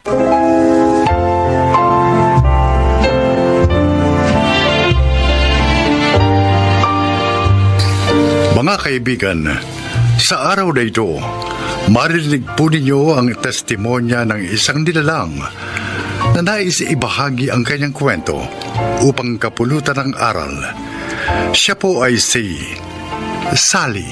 Mga kaibigan, sa araw na ito, marinig po ninyo ang testimonya ng isang nilalang na nais ibahagi ang kanyang kwento upang kapulutan ng aral. Siya po ay si Sally.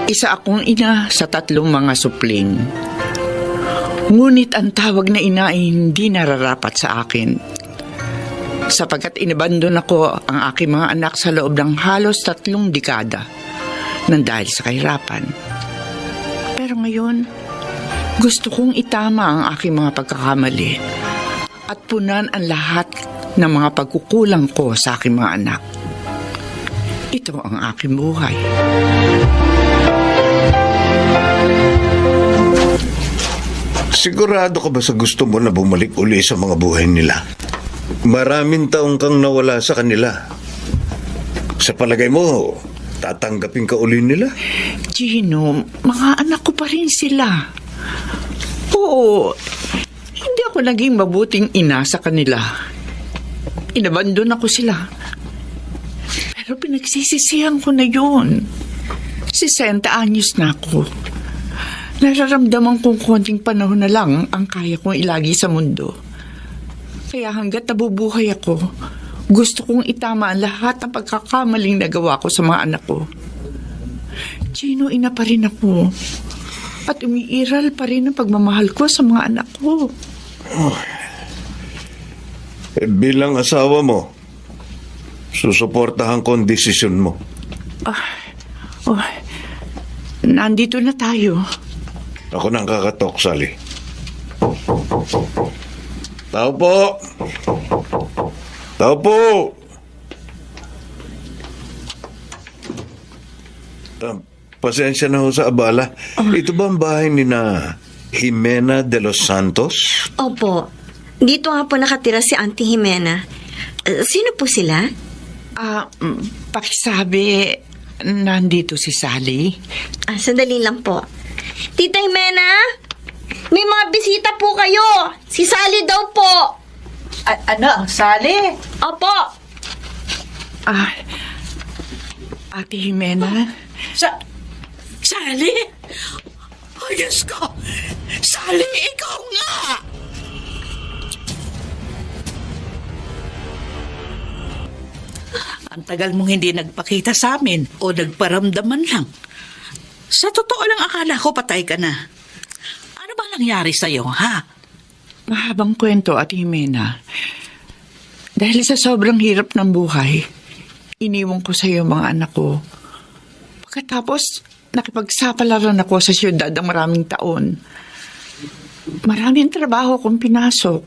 Isa akong ina sa 3 mga supling. Ngunit ang tawag na ina ay hindi nararapat sa akin. Sapagkat inabandon ako ang aking mga anak sa loob ng halos 3 dekada nang dahil sa kahirapan. Pero ngayon, gusto kong itama ang aking mga pagkakamali at punan ang lahat ng mga pagkukulang ko sa aking mga anak. Ito ang aking buhay. Sigurado ka ba sa gusto mo na bumalik uli sa mga buhay nila? Maraming taong kang nawala sa kanila. Sa palagay mo, tatanggapin ka uli nila? Gino, mga anak ko pa rin sila. Oo, hindi ako naging mabuting ina sa kanila. Inabandon ako sila. Pero pinagsisisihan ko na yun. 60 anyos na ako. Nararamdaman kong konting panahon na lang ang kaya kong ilagi sa mundo. Kaya hanggat nabubuhay ako, gusto kong itama ang lahat ng pagkakamaling nagawa ko sa mga anak ko. Gino, ina pa rin ako. At umiiral pa rin ang pagmamahal ko sa mga anak ko. Bilang asawa mo, susuportahan ko ang desisyon mo. Nandito na tayo. Ako nang kakatok, Sally. Tao po! Tao po! Pasensya na ho sa abala. Ito ba ang bahay ni na Jimena de los Santos? Opo. Dito nga po nakatira si Auntie Jimena. Sino po sila? Pakisabi, nandito si Sally. Sandali lang po. Tita Jimena? May mga bisita po kayo. Si Sally daw po. Ano? Sally? Opo. Ate Jimena? Sally? Oh, Diyos ko! Sally, ikaw nga! Ang tagal mong hindi nagpakita sa amin o nagparamdaman lang. Sa totoo lang, akala ko patay ka na. Ano ba nangyari sa'yo, ha? Mahabang kwento, Ate Jimena. Dahil sa sobrang hirap ng buhay, iniwan ko sa iyo mga anak ko. Pagkatapos, nakipagsapalaran ako sa siyudad ng maraming taon. Maraming trabaho kong pinasok.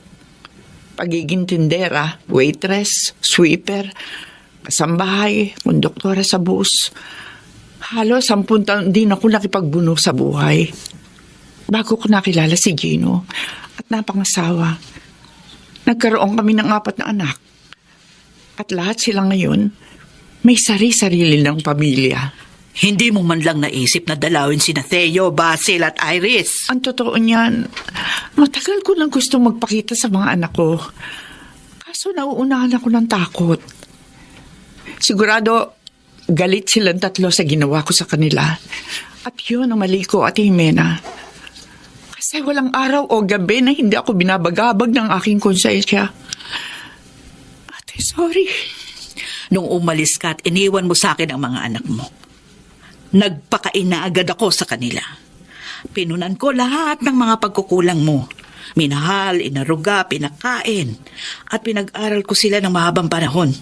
Pagiging tindera, waitress, sweeper, kasambahay, konduktora sa bus. Halos 10 taon din ako nakipagbuno sa buhay. Bago ko nakilala si Gino at napangasawa, nagkaroon kami ng 4 na anak. At lahat sila ngayon, may sari-sarili ng pamilya. Hindi mo man lang naisip na dalawin sina Theo, Basil at Iris. Ang totoo niyan, matagal ko nang gusto magpakita sa mga anak ko. Kaso nauunahan ako ng takot. Sigurado, galit silang 3 sa ginawa ko sa kanila. At yun ang mali ko, Ate Jimena. Kasi walang araw o gabi na hindi ako binabagabag ng aking konsensya. Ate, sorry. Nung umalis ka at iniwan mo sa akin ang mga anak mo, nagpakaina agad ako sa kanila. Pinunan ko lahat ng mga pagkukulang mo. Minahal, inaruga, pinakain, at pinag-aral ko sila ng mahabang panahon.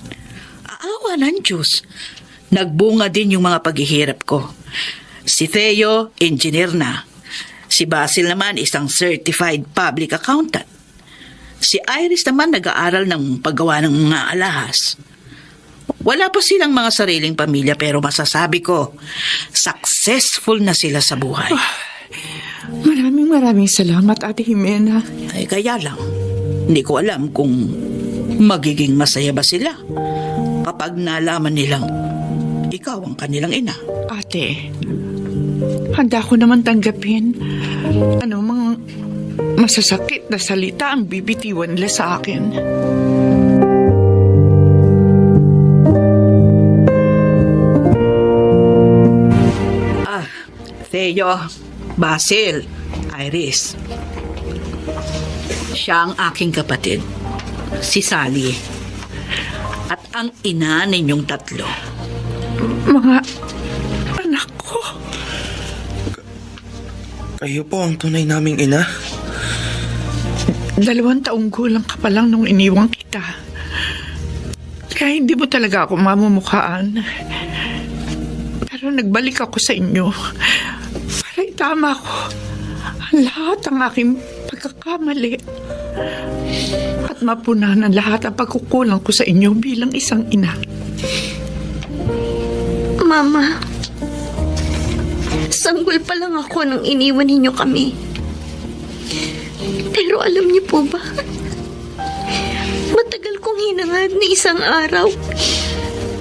Aawa ng Diyos. Nagbunga din yung mga paghihirap ko. Si Theo, engineer na. Si Basil naman, isang certified public accountant. Si Iris naman nag-aaral ng paggawa ng mga alahas. Wala pa silang mga sariling pamilya pero masasabi ko, successful na sila sa buhay. Maraming salamat, Ate Jimena. Ay kaya lang, hindi ko alam kung magiging masaya ba sila kapag nalaman nilang ikaw ang kanilang ina. Ate, handa ko naman tanggapin anumang masasakit na salita ang bibitiwan nila sa akin. Theo, Basil, Iris. Siya ang aking kapatid, si Sally. At ang ina ninyong tatlo. Mga anak ko. Kayo po ang tunay naming ina. 2 taong gulang ka pa lang nung iniwang kita. Kaya hindi mo talaga ako mamumukhaan. Pero nagbalik ako sa inyo para itama ko ang lahat ng aking pagkakamali at mapunan ang lahat ng pagkukulang ko sa inyo bilang isang ina. Mama, sanggol pa lang ako nung iniwan ninyo kami. Pero alam niyo po ba, matagal kong hinangad na isang araw,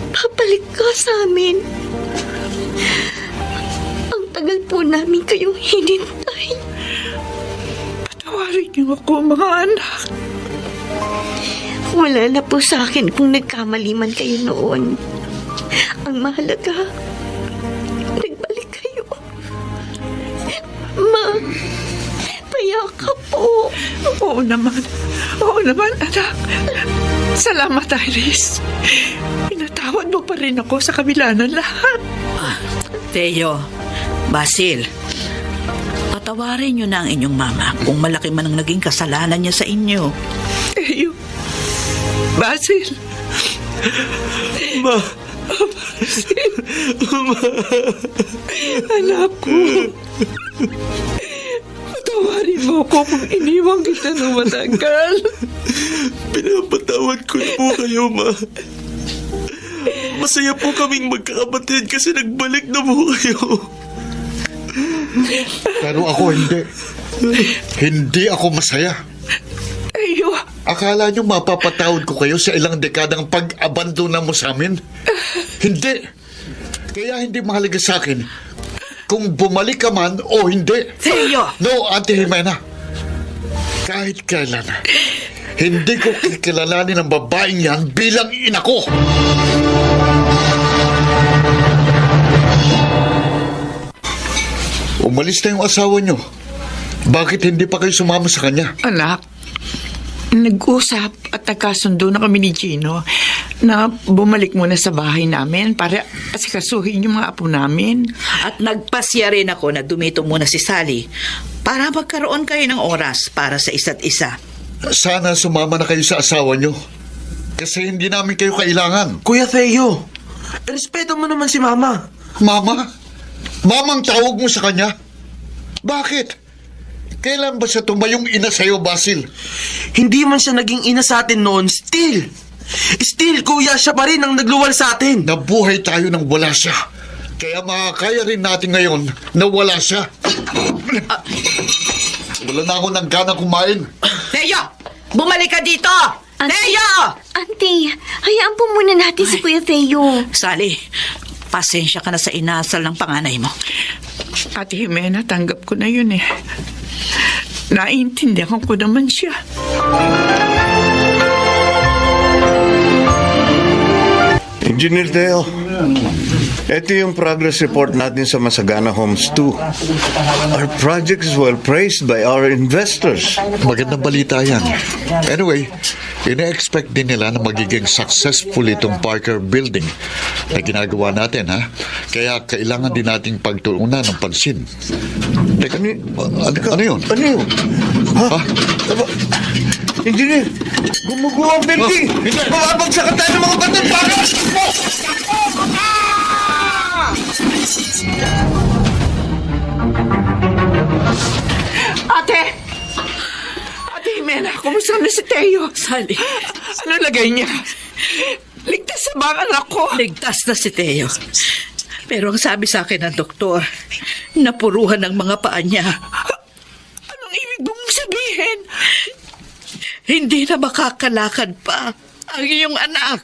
papalik ka sa amin. Ang tagal po namin kayong hinintay. Patawarin niyo ako, mga anak. Wala na po sa akin kung nagkamali man kayo noon. Ang mahalaga, nagbalik kayo. Ma, payakap po. Oo naman. Oo naman, anak. Salamat, Iris. Pinatawad mo pa rin ako sa kabila ng lahat. Theo, Basil, patawarin niyo na ang inyong mama kung malaki man ang naging kasalanan niya sa inyo. Eyo. Basil. Ma. Anak ko. Patawarin mo ako kung iniwang kita ng matagal. Pinapatawad ko na po kayo, Ma. Masaya po kaming magkakapatid kasi nagbalik na po kayo. Pero ako hindi. Hindi ako masaya. Eyo. Akala nyo mapapatawad ko kayo sa ilang dekadang pag-abandona mo sa amin? Hindi. Kaya hindi mahalaga sa akin kung bumalik ka man o hindi. Theo! No, Auntie Jimena. Kahit kailan, hindi ko kikilalanin ang babaeng yan bilang ina ko. Umalis na yung asawa nyo. Bakit hindi pa kayo sumama sa kanya? Anak, nag-usap at nagkasundo na kami ni Gino na bumalik muna sa bahay namin para asikasuhin yung mga apo namin. At nagpasya rin ako na dumito muna si Sally para magkaroon kayo ng oras para sa isa't isa. Sana sumama na kayo sa asawa nyo. Kasi hindi namin kayo kailangan. Kuya Theo, respeto mo naman si Mama. Mama? Mamang tawag mo sa kanya? Bakit? Kailan ba siya tumayong ina sa'yo, Basil? Hindi man siya naging ina sa atin noon, still, kuya, siya pa rin ang nagluwal sa atin. Nabuhay tayo nang wala siya. Kaya makakaya rin natin ngayon na wala siya. Wala na ako ng gana kumain. Theo! Bumalik ka dito! Theo! Auntie, hayaan po muna natin si Kuya Theo. Sally, pasensya ka na sa inasal ng panganay mo. Ate Jimena, tanggap ko na yun eh. Naiintindihan ko naman siya. Engineer Theo, ito yung progress report natin sa Masagana Homes 2. Our project is well praised by our investors. Magandang balita yan. Anyway, ina-expect din nila na magiging successful itong Parker Building na ginagawa natin, ha? Kaya kailangan din nating pagtuunan ng pansin. Teka, ano yun? Ano yun? Ha? Aba, Engineer, gumuguha ang building! Mababagsakan tayo ng mga baton! Bakit? Ate! Ate Jimena, kumusta na si Teo? Sally, Ano lagay niya? Ligtas sa bang anak ko? ligtas na si Theo. Pero ang sabi sa akin ng doktor, napuruhan ng mga paa niya. Anong ibig mong sabihin? Hindi na makakalakad pa ang iyong anak.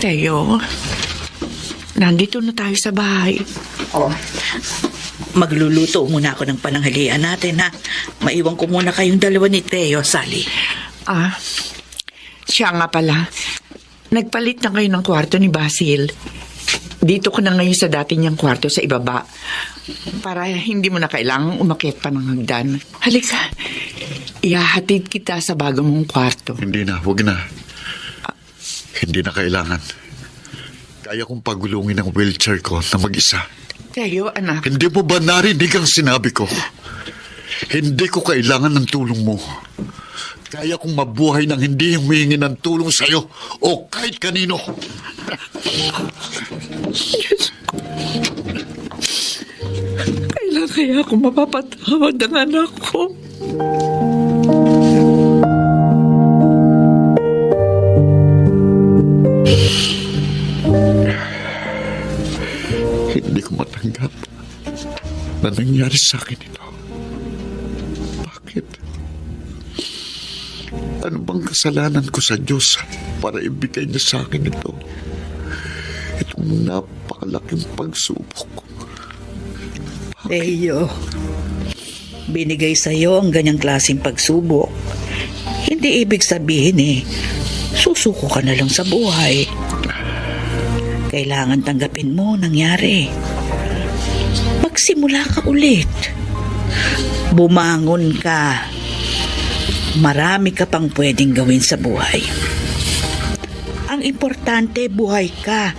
Teo, nandito na tayo sa bahay. Magluluto muna ako ng pananghalian natin, ha? Maiwan ko muna kayong dalawa ni Teo, Sally. Siya nga pala. Nagpalit na kayo ng kwarto ni Basil. Dito ko na ngayon sa dati niyang kwarto sa ibaba. Para hindi mo na kailangang umakyat pa ng hagdan. Halika, ihahatid kita sa bago mong kwarto. Hindi na, huwag na. Hindi na kailangan. Kaya kong pagulungin ang wheelchair ko na mag-isa. Teo, anak. Hindi mo ba narinig ang sinabi ko? Hindi ko kailangan ng tulong mo. Kaya kong mabuhay nang hindi humingi ng tulong sa'yo o kahit kanino. Kailan kaya ako mapapatawad ng anak ko? Hindi ko matanggap na nangyari sa akin ito. Bakit? Ano bang kasalanan ko sa Diyos para ibigay niya sa akin ito? Itong napakalaking pagsubok. Teo, binigay sa'yo ang ganyang klaseng pagsubok. Hindi ibig sabihin susuko ka na lang sa buhay. Kailangan tanggapin mo ang nangyari. Magsimula ka ulit. Bumangon ka. Marami ka pang pwedeng gawin sa buhay. Ang importante, buhay ka.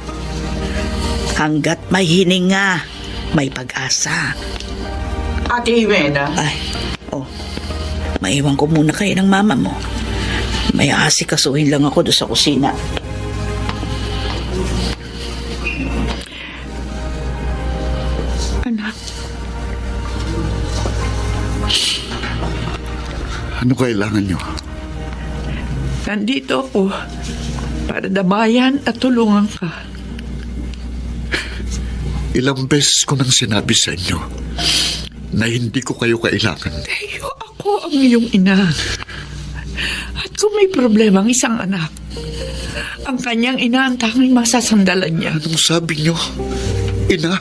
Hanggat may hininga, may pag-asa. Ate Jimena. Ay, maiwan ko muna kayo ng mama mo. May aasikasuhin lang ako doon sa kusina. Anak, Ano kailangan niyo? nandito ako para damayan at tulungan ka. Ilang beses ko nang sinabi sa inyo na hindi ko kayo kailangan. Teo, ako ang iyong ina. At kung may problema ang isang anak, ang kanyang ina ang tanging masasandalan niya. Anong sabi niyo? Ina?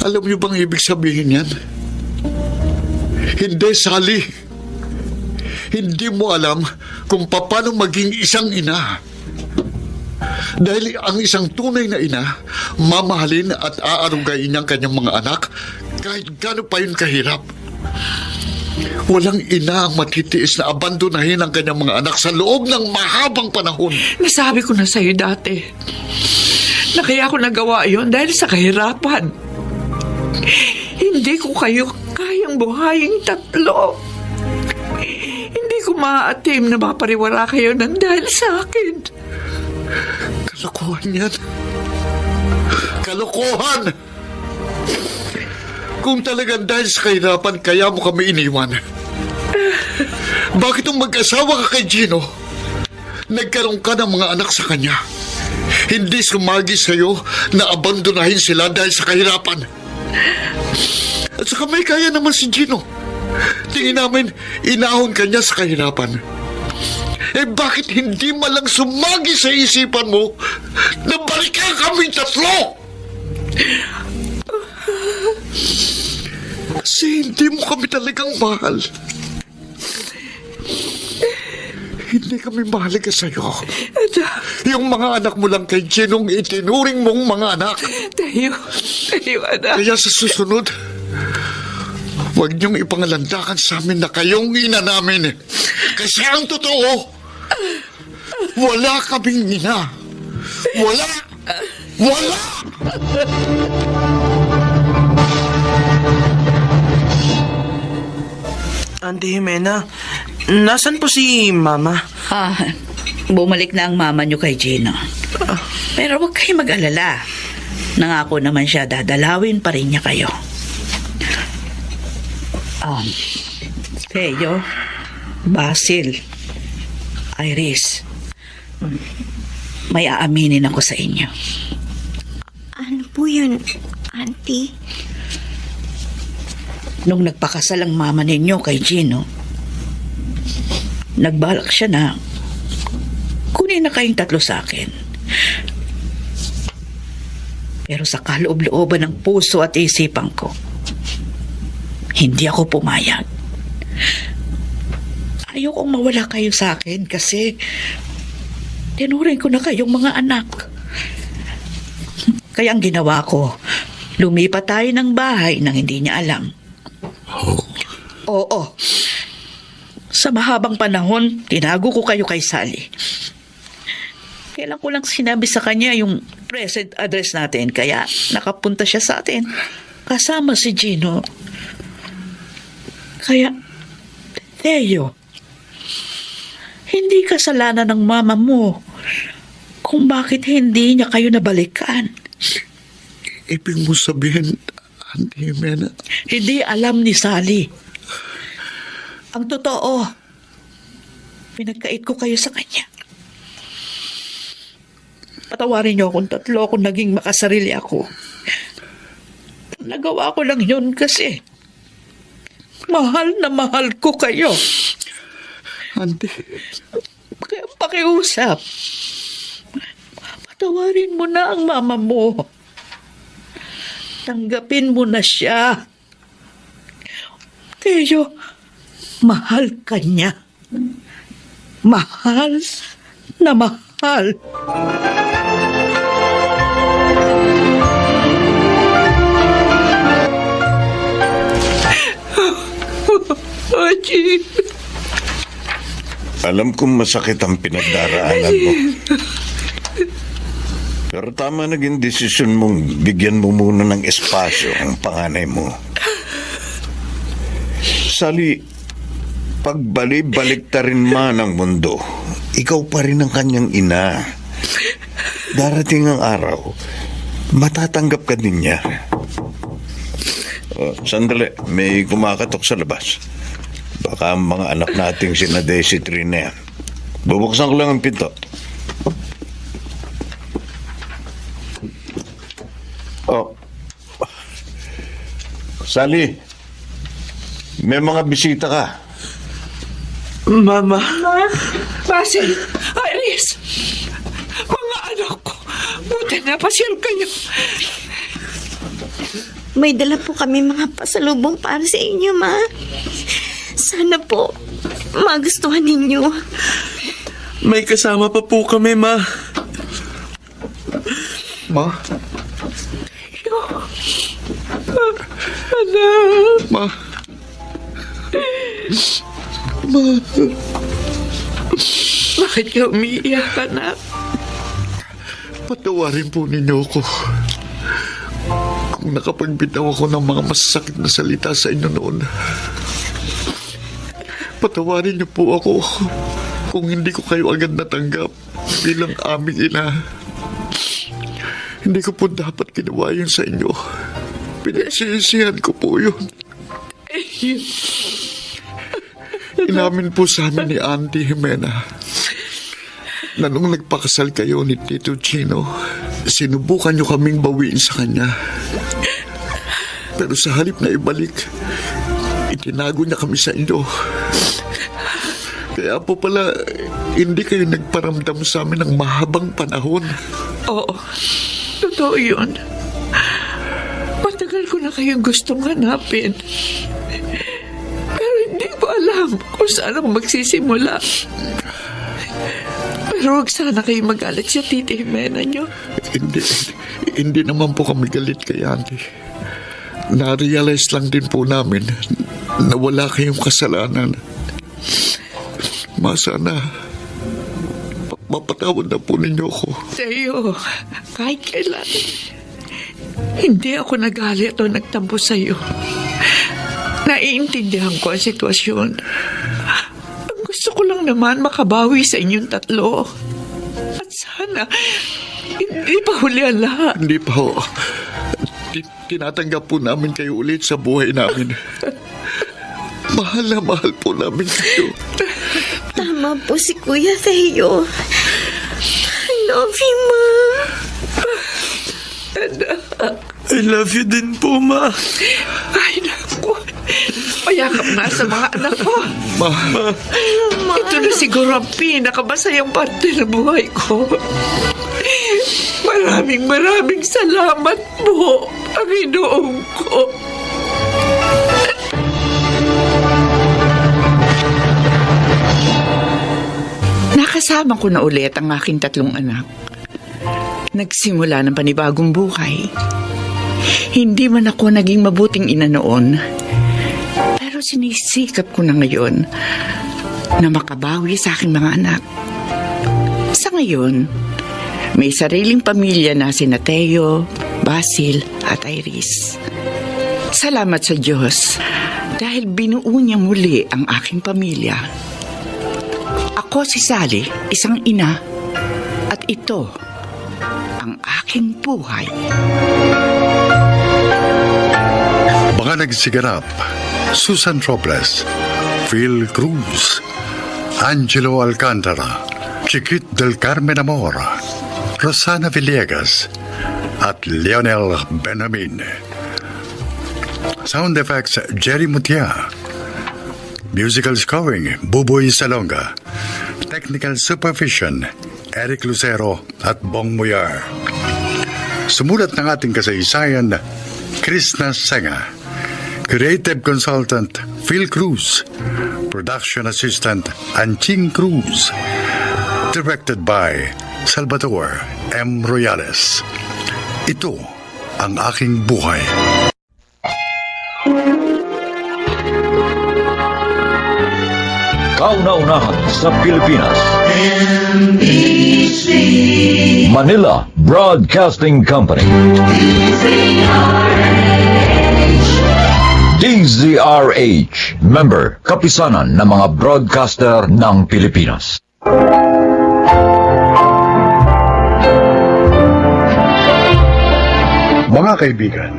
Alam niyo bang ibig sabihin yan? Hindi, Sally. Hindi mo alam kung paano maging isang ina. Dahil ang isang tunay na ina, mamahalin at aarugain ang kanyang mga anak kahit gaano pa yun kahirap. Walang ina ang matitiis na abandonahin ang kanyang mga anak sa loob ng mahabang panahon. Nasabi ko na sa'yo dati na kaya ako nagawa yon dahil sa kahirapan. Hindi ko kayo kayang buhayin tatlo. Hindi ko maaatim na mapariwara kayo ng dahil sa akin. Kalokohan yan. Kalokohan! Kung talagang dahil sa kahirapan, kaya mo kami iniwan. Bakit nung mag-asawa ka kay Gino, nagkaroon ka ng mga anak sa kanya? Hindi sumagi sa'yo na abandonahin sila dahil sa kahirapan. At saka may kaya naman si Gino. Tingin namin, inahon ka niya sa kahirapan. Bakit hindi malang sumagi sa isipan mo na balikan kaming tatlo? Kasi hindi mo kami talagang mahal. Hindi kami mahalaga sa'yo. Yung mga anak mo lang kay Ginong itinuring mong mga anak. Tayo, anak. Kaya sa susunod, huwag niyong ipangalandakan sa amin na kayong ina namin. Kasi ang totoo, wala kaming ina. Wala! Wala! Auntie Jimena, nasan po si Mama? Bumalik na ang mama niyo kay Gino. Pero huwag kayo mag-alala. Nangako naman siya, dadalawin pa rin niya kayo. Teo, Basil, Iris, may aaminin ako sa inyo. Ano po yun, Auntie? Nung nagpakasal ang mama ninyo kay Gino, nagbalak siya na kunin na kayong tatlo sa akin. Pero sa kaloob-looban ng puso at isipan ko, hindi ako pumayag. Ayokong mawala kayo sa akin kasi tinuring ko na kayong mga anak. Kaya ang ginawa ko, lumipat tayo ng bahay nang hindi niya alam. Oo. Sa mahabang panahon, tinago ko kayo kay Sally. Kailan ko lang sinabi sa kanya yung present address natin, kaya nakapunta siya sa atin. Kasama si Gino. Kaya, Theo, hindi kasalanan ng mama mo kung bakit hindi niya kayo nabalikan. Ibig mo sabihin, Auntie Jimena, Hindi alam ni Sally. Ang totoo, pinagkait ko kayo sa kanya. Patawarin niyo akong tatlo kung naging makasarili ako. Nagawa ko lang yun kasi mahal na mahal ko kayo. Auntie, Kaya pakiusap. Patawarin mo na ang mama mo. Tanggapin mo na siya. Teo, mahal ka niya. Mahal na mahal. Ochi. Alam kong masakit ang pinagdaraanan mo. Pero tama naging desisyon mong bigyan mo muna ng espasyo ang panganay mo. Sally, pagbalik-balik ta rin man ang mundo, ikaw pa rin ang kanyang ina. Darating ang araw, matatanggap ka din niya. Oh, sandali, may kumakatok sa labas. Baka ang mga anak nating sina Daisy Tree na yan. Bubuksan ko lang ang pinto. Oh. Sally, may mga bisita ka. Mama, Basil, Iris, mga anak ko, buti na pasyal kayo. May dala po kami mga pasalubong para sa inyo, Ma. Sana po magustuhan ninyo. may kasama pa po kami, Ma. Ma, Anak, Ma, bakit ka umiiyak, anak? patawarin po ninyo ako. Kung nakapagbitaw ako ng mga masasakit na salita sa inyo noon. Patawarin niyo po ako kung hindi ko kayo agad natanggap bilang aming ina. Hindi ko po dapat ginawa yun sa inyo. Pinagsisihan ko po yun. Inamin po sa amin ni Auntie Jimena na nung nagpakasal kayo ni Tito Chino, sinubukan niyo kaming bawiin sa kanya. Pero sa halip na ibalik, itinago niya kami sa inyo. Kaya po pala, hindi kayo nagparamdam sa amin ng mahabang panahon. Oo, totoo yun. Matagal ko na kayong gustong hanapin. Pero hindi ko alam kung saan ako magsisimula. Pero huwag sana kayo magalit sa Tita Jimena niyo. Hindi naman po kami galit kay Auntie. Na-realize lang din po namin na wala kayong kasalanan. Masana, mapatawad na po ninyo ko. Sa'yo, kahit kailan, hindi ako nagalit o nagtampo sa'yo. Naiintindihan ko ang sitwasyon. Ang gusto ko lang naman makabawi sa inyong tatlo. At sana, hindi pa huli ang lahat. Hindi pa ho. Tinatanggap po namin kayo ulit sa buhay namin. Mahal na mahal po namin kayo. Tama po si Kuya Theo. I love you, Ma. I love you din po, Ma. Ay, naku. Payakap nga sa mga anak ko. Ito na siguro ang pinakamasayang parte ng buhay ko. Maraming salamat po, Panginoon ko. Nakasama ko na ulit ang aking 3 anak. Nagsimula ng panibagong buhay. Hindi man ako naging mabuting ina noon, pero sinisikap ko na ngayon na makabawi sa aking mga anak. Sa ngayon, may sariling pamilya na sina Teo, Basil at Iris. Salamat sa Diyos dahil binuo niya muli ang aking pamilya. Ako si Sally, isang ina, at ito ang aking buhay. Mga nagsiganap, Susan Robles, Phil Cruz, Angelo Alcantara, Chiquit del Carmen Amor, Rosana Villegas, at Lionel Benjamin. Sound effects, Jerry Mutia. Musical scoring, Buboy Salonga. Technical supervision, Eric Lucero at Bong Muyar. Sumulat ng ating kasaysayan, Krishna Senga. Creative Consultant, Phil Cruz. Production Assistant, Anching Cruz. Directed by Salvador M. Royales. Ito ang aking buhay. Kauna-unahan sa Pilipinas. Manila Broadcasting Company. DZRH. Member, kapisanan ng mga broadcaster ng Pilipinas. Mga kaibigan,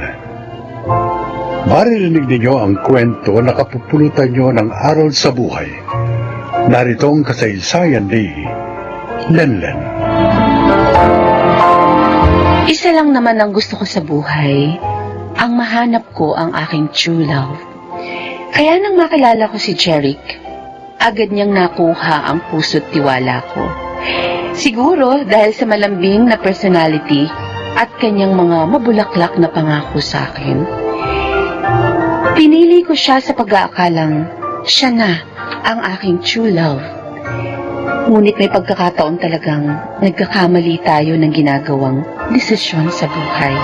maririnig ninyo ang kwento na kapupulutan nyo ng aral sa buhay. Narito ang kasaysayan ni Lenlen. Isa lang naman ang gusto ko sa buhay, ang mahanap ko ang aking true love. Kaya nang makilala ko si Jeric, agad niyang nakuha ang puso't tiwala ko. Siguro dahil sa malambing na personality at kanyang mga mabulaklak na pangako sa akin. Pinili ko siya sa pag-aakalang siya na ang aking true love. Ngunit may pagkakataon talagang nagkakamali tayo ng ginagawang desisyon sa buhay.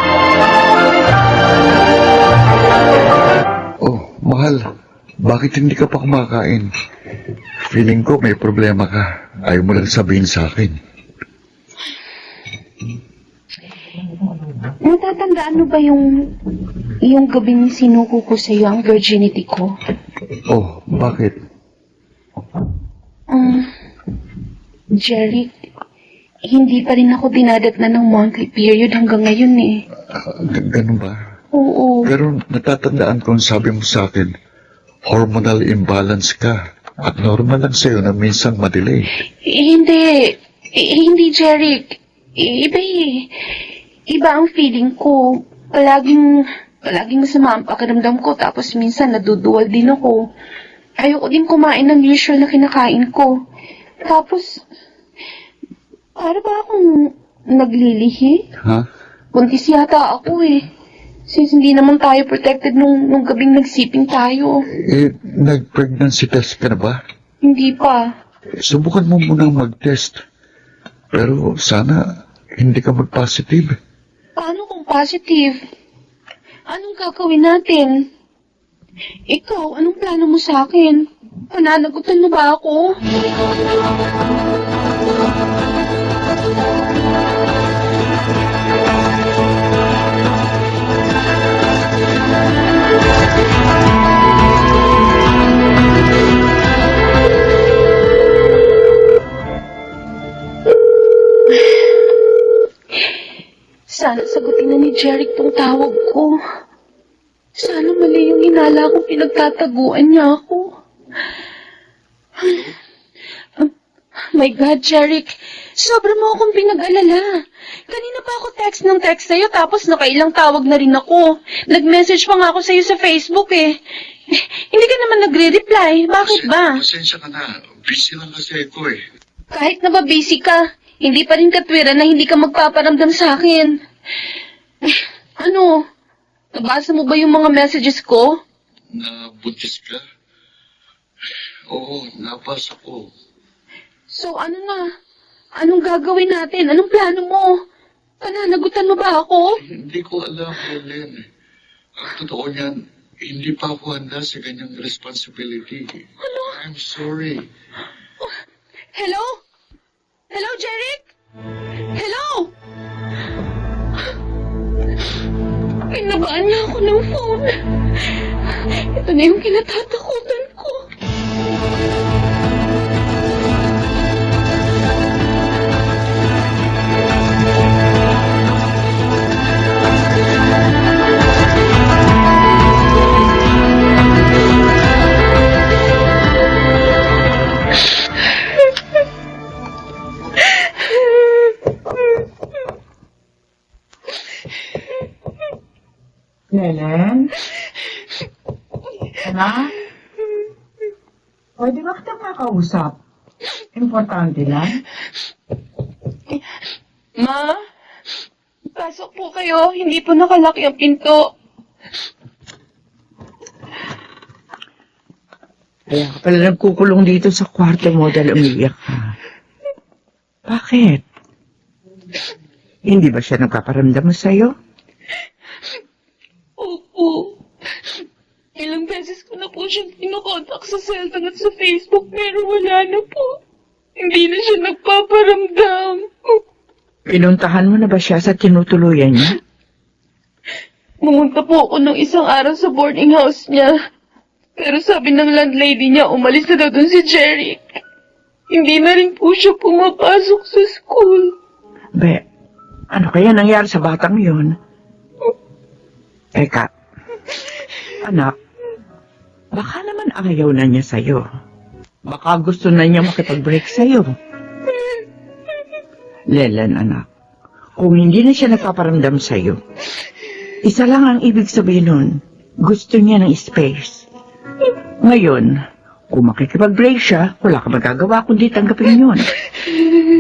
Oh, mahal. Bakit hindi ka pa kumakain? Feeling ko may problema ka. Ayaw mo lang sabihin sa akin. Natatandaan mo ba yung gabing sinuko ko sa iyo ang virginity ko? Oh, bakit? Jeric, hindi pa rin ako dinadatnan ng monthly period hanggang ngayon eh. Ganun ba? Oo. Pero natatandaan ko ang sabi mo sa akin, hormonal imbalance ka. At normal lang sa'yo na minsan madelay. Hindi, Jeric. Iba eh. Iba ang feeling ko. Palaging masama ang pakiramdam ko tapos minsan naduduwal din ako. Ayoko din kumain ng usual na kinakain ko. Tapos, para ba akong naglilihi? Ha? Buntis yata ako eh. Since hindi naman tayo protected nung gabing nagsiping tayo. Nag-pregnancy test ka na ba? Hindi pa. Subukan mo munang mag-test. Pero sana hindi ka mag-positive. Paano kung positive? Anong gagawin natin? Ikaw, anong plano mo sa akin? Pananagutan mo ba ako? Sana sagutin na ni Jeric tong tawag ko. Sana mali yung hinala ko, pinagtataguan niya ako. My God, Jeric, sobra mo akong pinag-alala. Kanina pa ako text ng text sa'yo tapos nakailang tawag na rin ako. Nag-message pa nga ako sa'yo sa Facebook eh. Hindi ka naman nagre-reply. Bakit ba? Pasensya ka na. Busy lang kasi ako eh. Kahit na ba busy ka, hindi pa rin katwiran na hindi ka magpaparamdam sa akin. Ano? Nabasa mo ba yung mga messages ko? Nabuntis ka? Oo, nabasa ko. So ano na? Anong gagawin natin? Anong plano mo? Pananagutan mo ba ako? Hindi ko alam, Helen. Ang totoo niyan, hindi pa ako handa sa ganyang responsibility. Ano? I'm sorry. Hello? Hello, Jeric? Hello? Pinabaan niya ako ng phone. Ito na yung kinatatakutan ko. Lelen? Anak? Pwede ba kitang makausap? Importante lang. Ma? Pasok po kayo. Hindi po nakalaki ang pinto. Kaya ka pala nagkukulong dito sa kwarto mo dahil umiiyak ka. Bakit? Hindi ba siya nagpaparamdam sa'yo? Opo. Ilang beses ko na po siyang pinakontak sa cellphone at sa Facebook pero wala na po. Hindi na siya nagpaparamdam. Pinuntahan mo na ba siya sa tinutuluyan niya? Pumunta po ako ng isang araw sa boarding house niya. Pero sabi ng landlady niya, umalis na daw dun si Jerry. Hindi na rin po siya pumapasok sa school. Be, ano kaya nangyari sa batang yun? Eka, anak, baka naman ayaw na niya sa'yo. Baka gusto na niya makipag-break sa'yo. Lelen, anak, kung hindi na siya nagpaparamdam sa'yo, isa lang ang ibig sabihin nun, gusto niya ng space. Ngayon, kung makikipag-break siya, wala ka magagawa kundi tanggapin yun.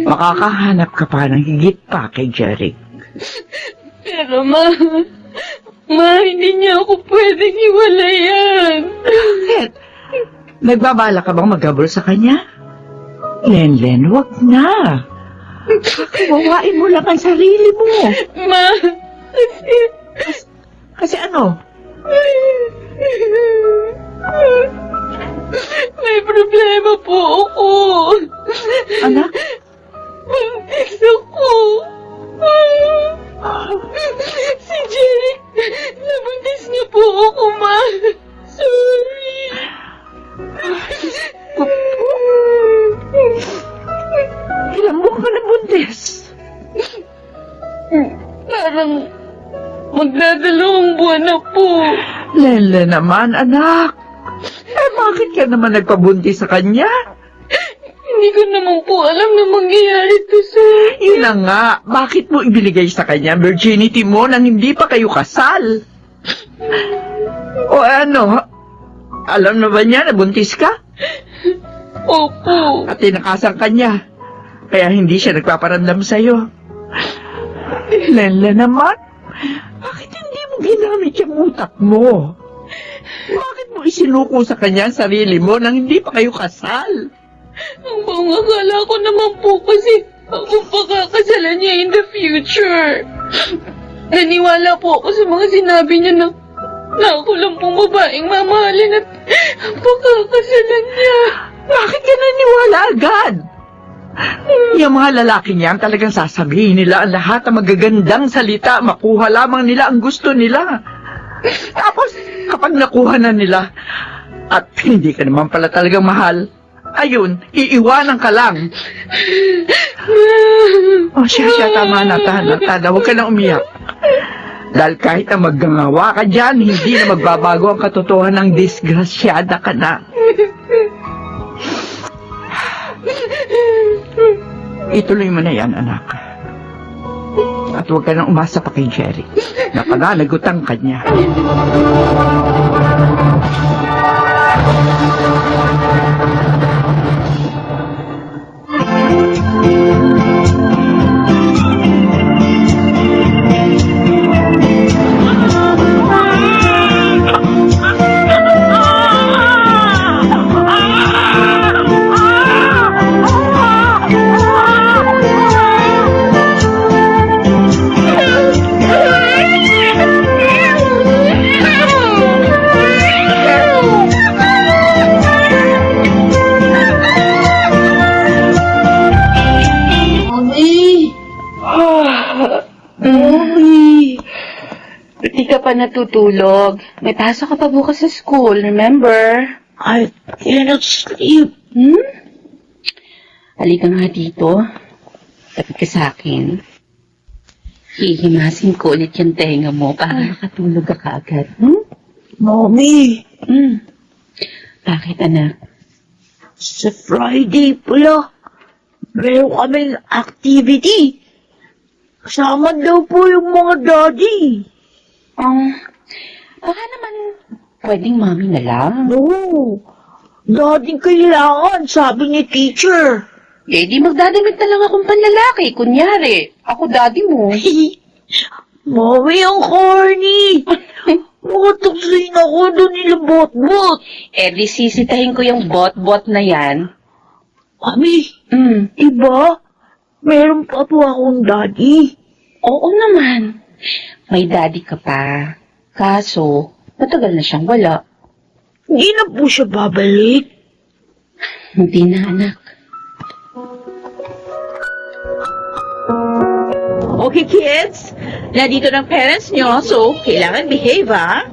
Makakahanap ka pa ng higit pa kay Jerry. Pero Ma, hindi niya ako pwedeng hiwalayan. Bakit? Nagbabala ka bang maghabol sa kanya? Len, wag na. Kawawain mo lang ang sarili mo. Ma, Kasi ano? may problema po ako. Anak? Buntis ako. Si Jerry, nabuntis niya po ako, Ma. Sorry. Ilang buwan ka na buntis? Parang magdadalawang buwan na po. Lele naman, anak. Bakit ka naman nagpabuntis sa kanya? Hindi ko naman po alam na mangyayari to, sir. Yun na nga, bakit mo ibinigay sa kanya ang virginity mo nang hindi pa kayo kasal? O ano, alam na ba niya na buntis ka? Opo. At tinakasan ka niya, kaya hindi siya nagpaparamdam sa'yo. Lele naman, bakit hindi mo ginamit yung utak mo? Bakit mo isinuko sa kanya ang sarili mo nang hindi pa kayo kasal? Ang akala ko naman po kasi ako pakakasalan niya in the future. Naniwala po ako sa mga sinabi niya na ako lang pong babaeng mamahalin at pakakasalan niya. Bakit ka naniwala agad? Yung mga lalaki niya ang talagang sasabihin nila ang lahat ng magagandang salita, makuha lamang nila ang gusto nila. Tapos, kapag nakuha na nila, at hindi ka naman pala talagang mahal, ayun, iiwanan ka lang. O siya, tama na, Tana, huwag ka na umiyak. Dahil kahit na maggangawa ka dyan, hindi na magbabago ang katotohanan ng disgrasyada ka na. Ituloy mo na yan, anak. At huwag ka nang umasa pa kay Jerry. Napananagutan ka niya. Hindi ka pa natutulog. May pasok ka pa bukas sa school, remember? I cannot sleep. Halika nga dito. Tapit ka sa akin. Hihimasin ko ulit yung tenga mo para makatulog ka kaagad. Mommy, Bakit, anak? sa Friday pala, meron kaming activity. Kasama daw po yung mga daddy. Baka naman pwedeng mami na lang. No, daddy kailangan, sabi ni teacher. Eh, di magdadamit na lang akong panlalaki. Kunyari, ako daddy mo. Mommy, ang corny. Makatuksin ako doon nila bot-bot. Eh, di sisitahin ko yung bot-bot na yan. Mami, Mm. iba? Meron pa po akong daddy. Oo naman. May daddy ka pa. Kaso, matagal na siyang wala. Hindi na po siya babalik. Hindi na, anak. Okay, kids. Nandito ng parents nyo, so kailangan behave, ha?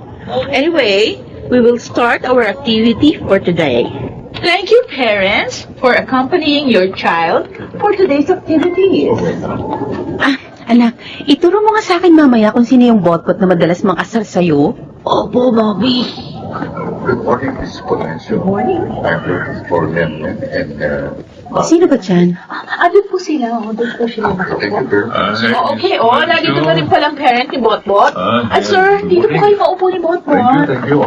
Anyway, we will start our activity for today. Thank you, parents, for accompanying your child for today's activities. Anak, ituro mo nga sa akin mamaya kung sino yung bot-bot na madalas makasal sa'yo. Opo, Mami. Good morning, Miss Polencio. Good morning. I'm looking for them and Sino ba dyan? Ano po sila? Doon po sila. thank you very much. Okay, nandito na rin palang parent ni Botbot. At sir, dito po kayo maupo ni Botbot. Thank you.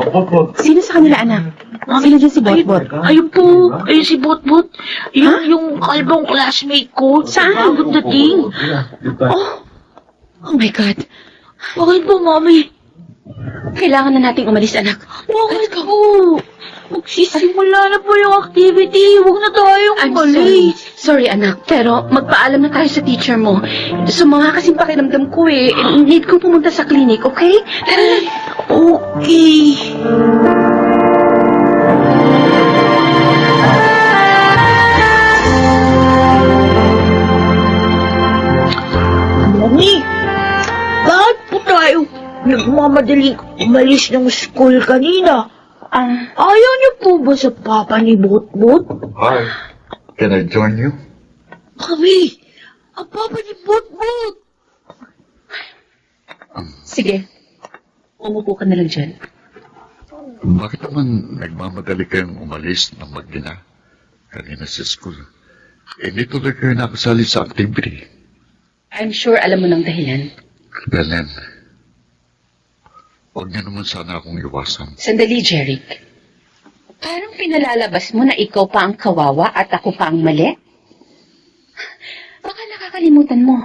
Sino sa kanila, anak? Sino dyan si bot-bot? Ayun po, ayun si Bot-Bot. Yung kalbong classmate ko. Saan? Bagong dating. Oh my God. Bakit po, Mami? Kailangan na nating umalis, anak. Bakit po? Magsisimula na po yung activity. Huwag na tayong I'm umalis. sorry, anak. Pero magpaalam na tayo sa teacher mo. Sumama kasing pakiramdam ko eh. Need ko pumunta sa clinic, okay? Tara na. Okay. Mami, bakit po tayo nagmamadaling umalis ng school kanina? Ayaw niyo po ba sa papa ni Bot-Bot? Hi. Can I join you? Kami, ang papa ni Bot-Bot. Sige. Umupo ka na lang dyan. Bakit naman nagmamadali kayong umalis ng mag-ina kanina sa school? Hindi tuloy kayo nakasali sa activity. I'm sure alam mo ng dahilan. Belen, huwag niyo naman sana akong iwasan. Sandali, Jeric. Parang pinalalabas mo na ikaw pa ang kawawa at ako pa ang mali? Baka nakakalimutan mo.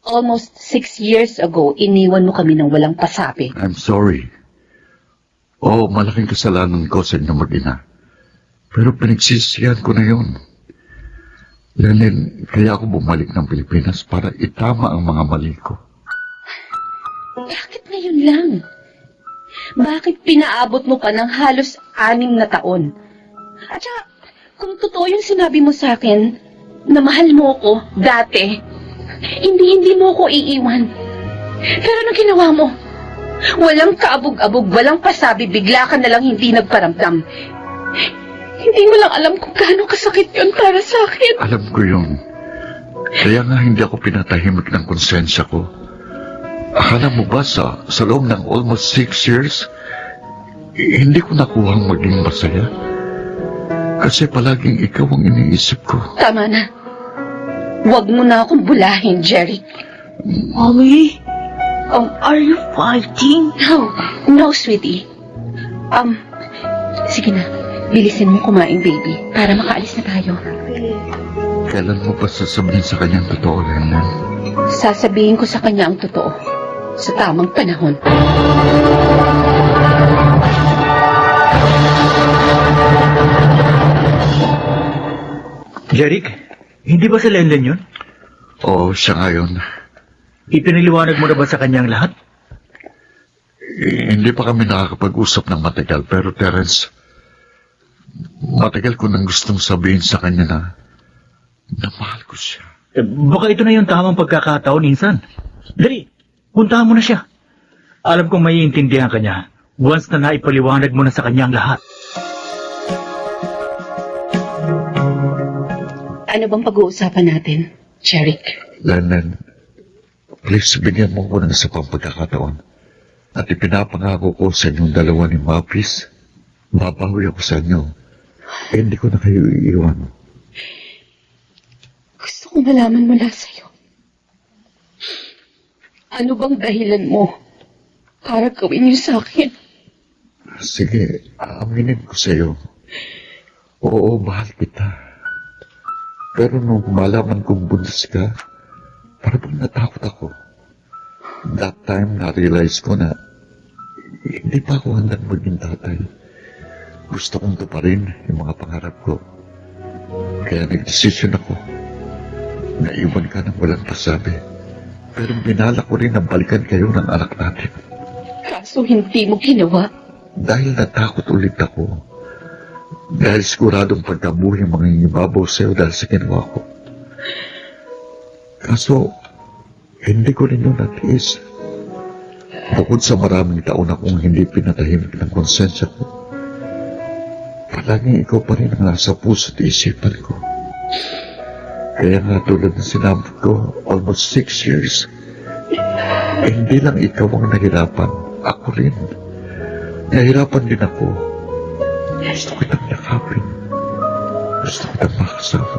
Almost 6 years ago, iniwan mo kami ng walang pasabi. I'm sorry. Oo, malaking kasalanan ko sa inyo mag-ina. Pero pinagsisihan ko na yun. Lenin, kaya ako bumalik ng Pilipinas para itama ang mga mali ko. Bakit ngayon lang? Bakit pinaabot mo pa ng halos 6 na taon? At saka, kung totoo yung sinabi mo sa akin, na mahal mo ko dati, hindi mo ko iiwan. Pero ano ginawa mo? Walang kaabog-abog, walang pasabi, bigla ka na lang hindi nagparamdam. Hindi mo lang alam kung gaano kasakit yun para sa akin. Alam ko yun. Kaya nga hindi ako pinatahimik ng konsensya ko. Akala mo ba sa loob ng almost 6 years, hindi ko nakuhang maging masaya? Kasi palaging ikaw ang iniisip ko. Tama na. Huwag mo na akong bulahin, Jeric. Mommy, are you fighting? No, sweetie. Sige na, bilisin mo kumain, baby, para makaalis na tayo. Kailan mo pa sasabihin sa kanya ang totoo, Lenlen? Sasabihin ko sa kanya ang totoo sa tamang panahon. Jeric, hindi ba si Lenlen yun? Oo, siya ngayon. Ipiniliwanag mo na ba sa kanyang lahat? Hindi pa kami nakakapag-usap ng matagal, pero Terence, matagal ko nang gustong sabihin sa kanya na mahal ko siya. Baka ito na yung tamang pagkakataon, insan. Dali, puntahan mo na siya. Alam kong maiintindihan ka niya once na naipaliwanag mo na sa kanyang lahat. Ano bang pag-uusapan natin, Jeric? Lenlen, please bigyan mo ko ng isa pang pagkakataon. At ipinapangako ko sa inyong dalawa ni Mapis, babawi ako sa inyo. Hindi ko na kayo iiwan. Gusto ko malaman mula sa'yo. Ano bang dahilan mo para gawin niyo sa akin? Sige, aaminin ko sa iyo. Oo, mahal kita. Pero nung malaman kong buntis ka, parang natakot ako. That time, na-realize ko na hindi pa ako handang maging tatay. Gusto kong tuparin yung mga pangarap ko. Kaya nag-decision ako. Naiwan ka ng walang pasabi. Pero binala ko rin na balikan kayo ng anak natin. Kaso hindi mo ginawa. Dahil natakot ulit ako. Dahil siguradong pagkabuhay ang mga ibabaw sa'yo dahil sa ginawa ko. Kaso, hindi ko rin yung natiis. Bukod sa maraming taon akong hindi pinatahimik ng konsensya ko, palaging ikaw pa rin ang nasa puso at isipan ko. Kaya nga tulad ng sinabi ko, almost 6 years, hindi lang ikaw ang nahirapan, ako rin. Nahirapan din ako. Gusto kitang yakapin. Gusto kitang makasama.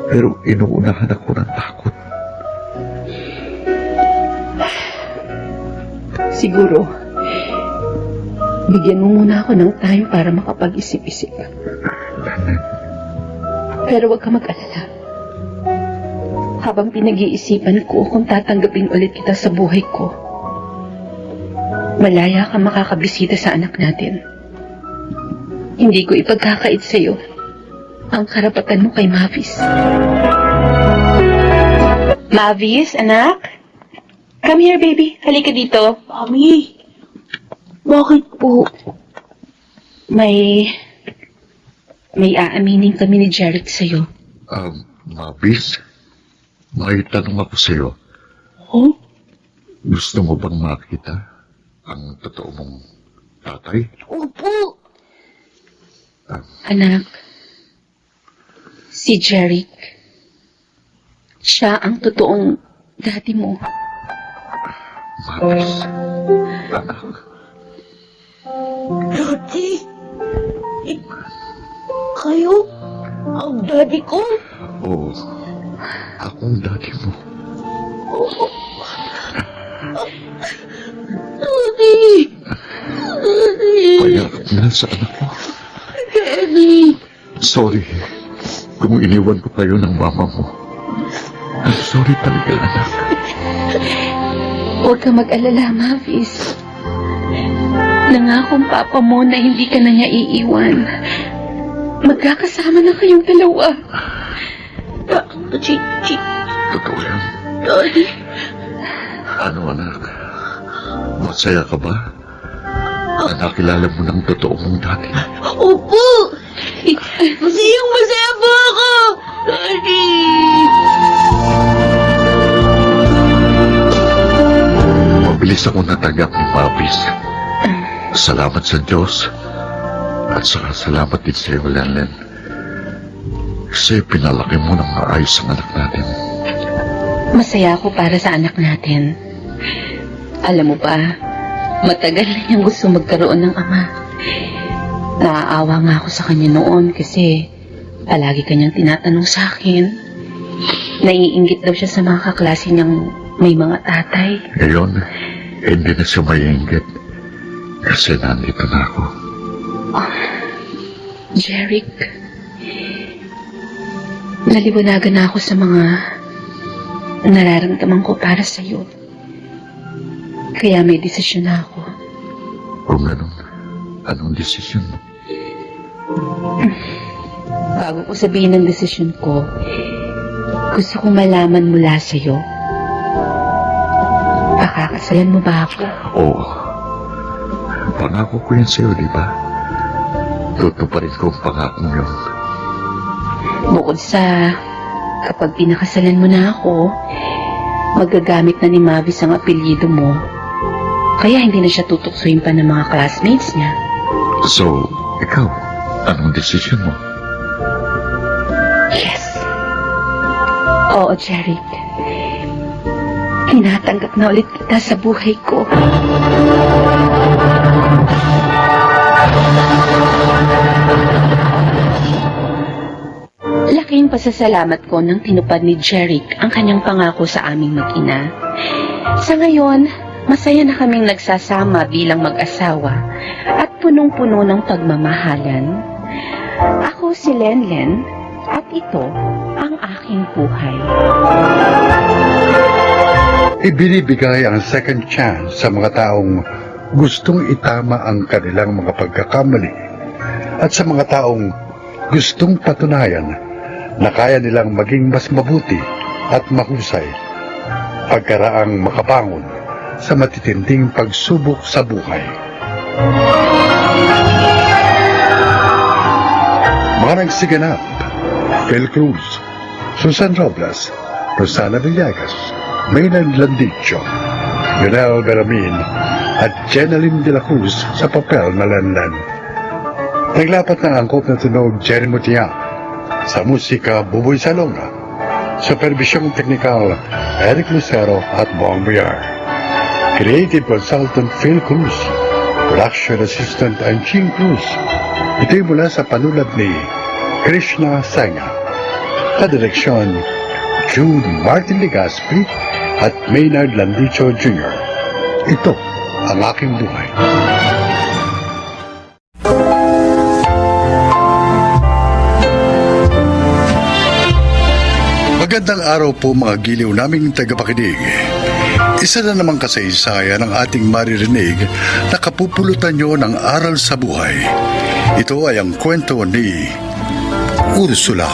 Pero inuunahan ako ng takot. Siguro, bigyan mo muna ako ng time para makapag-isip-isip. Pero huwag ka mag-alala. Habang pinag-iisipan ko kung tatanggapin ulit kita sa buhay ko, malaya ka makakabisita sa anak natin. Hindi ko ipagkakait sa'yo ang karapatan mo kay Mavis. Mavis, anak? Come here, baby. Halika dito. Mami, bakit po? May aaminin kami ni Jared sa'yo. Mabis, may tanong ako sa'yo. Oh? Gusto mo bang makita ang totoo mong tatay? Opo. Anak, si Jeric, siya ang totoong daddy mo. Mabis, anak. Daddy? Kayo? Ang daddy ko? Oo, akong daddy mo. Daddy! Daddy! Payak na sa anak mo. Daddy! Sorry kung iniwan ko kayo ng mama mo. I'm sorry talaga, anak. Huwag ka mag-alala, Mavis. Nangakong papa mo na hindi ka na niya iiwan. Magkakasama na kayong dalawa. Totoo yan. Daddy! Ano, anak? Masaya ka ba? Na nakilala mo ng totoo mong dati. Opo! Masayang-masaya po ako! Daddy! Mabilis ako natanggap ni Mabis. Salamat sa Diyos. At saka salamat din sa iyo, Lenlen. Kasi pinalaki mo ng maayos ang anak natin. Masaya ako para sa anak natin. Alam mo ba, matagal na niyang gusto magkaroon ng ama. Naaawa nga ako sa kanya noon kasi palagi kanyang tinatanong sa akin. Naiinggit daw siya sa mga kaklase niyang may mga tatay. Ngayon, hindi na siya maiinggit. Kasi nandito na ako. Jeric, naliwanagan na ako sa mga nararamdaman ko para sa'yo. Kaya may desisyon na ako. Kung ganun, anong desisyon mo? Bago ko sabihin ang desisyon ko, gusto kong malaman mula sa'yo. Pakakasalan mo ba ako? Oo. Pangako ko yan sa'yo, di ba? Tutuparin ko ang pangako yun. Bukod sa kapag pinakasalan mo na ako, magagamit na ni Mavis ang apelyido mo. Kaya hindi na siya tutuksoin pa ng mga classmates niya. So, ikaw, anong desisyon mo? Yes. Oo, Jeric. Tinatanggap na ulit kita sa buhay ko. Laking pasasalamat ko nang tinupad ni Jeric ang kanyang pangako sa aming mag-ina. Sa ngayon, masaya na kaming nagsasama bilang mag-asawa at punong-puno ng pagmamahalan. Ako si Lenlen at ito ang aking buhay. Ibinibigay ang second chance sa mga taong gustong itama ang kanilang mga pagkakamali at sa mga taong gustong patunayan na kaya nilang maging mas mabuti at mahusay pagkaraang makabangon sa matitinding pagsubok sa buhay. Mga nagsiganap: Phil Cruz, Susan Robles, Rosana Villegas, Maynard Landicho, Lionel Beramin at Jeneline de la Cruz sa papel na Lanlan. Naglapat ng angkop na tunog Jerry Mutiak, sa musika Buboy Salonga, supervisyong teknikal Eric Lucero at Bong Biar, creative consultant Phil Cruz, production assistant Anching Cruz. Ito'y mula sa panulat ni Krishna Senga, kadireksyon Jude Martin Legaspi at Maynard Landicho Jr. Ito ang aking buhay. Magandang araw po mga giliw naming tagapakinig. Isa na namang kasaysayan ang ating maririnig na kapupulutan nyo ng aral sa buhay. Ito ay ang kwento ni Ursula.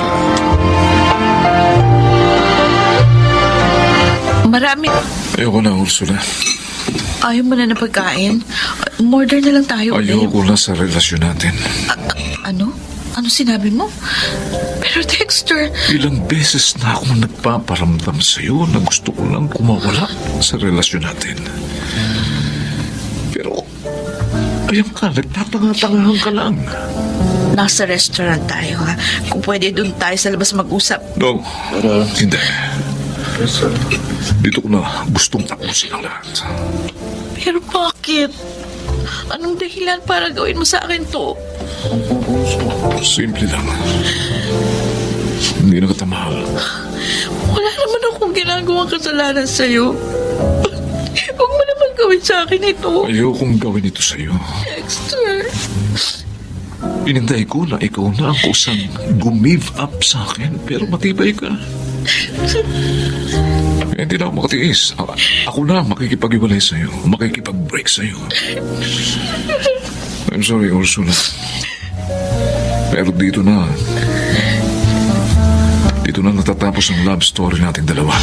Marami. Ayoko na, Ursula. Ayaw mo na ng pagkain? Order na lang tayo. Ayoko na sa relasyon natin. Ano? Ano sinabi mo? Pero Dexter... Ilang beses na akong nagpaparamdam sa'yo na gusto ko lang kumawala sa relasyon natin. Pero, ayan ka, nagtatanga-tangahan ka lang. Nasa restaurant tayo, ha? Kung pwede doon tayo sa labas mag-usap. No, hindi. Dito ko na gustong tapusin ang lahat. Pero bakit? Anong dahilan para gawin mo sa akin to? Simple lang. Hindi na kita mahal. Wala naman akong ginagawang kasalanan sa'yo. Huwag mo naman gawin sa akin ito. Ayokong gawin ito sa'yo. Dexter. Inintay ko na ikaw na ang kusang gumive up sa akin, pero matibay ka. Hindi na ako makatiis. Ako na makikipag-iwalay sa'yo. Makikipag-break sa'yo. I'm sorry, Ursula. Pero dito na natatapos ang love story nating dalawa.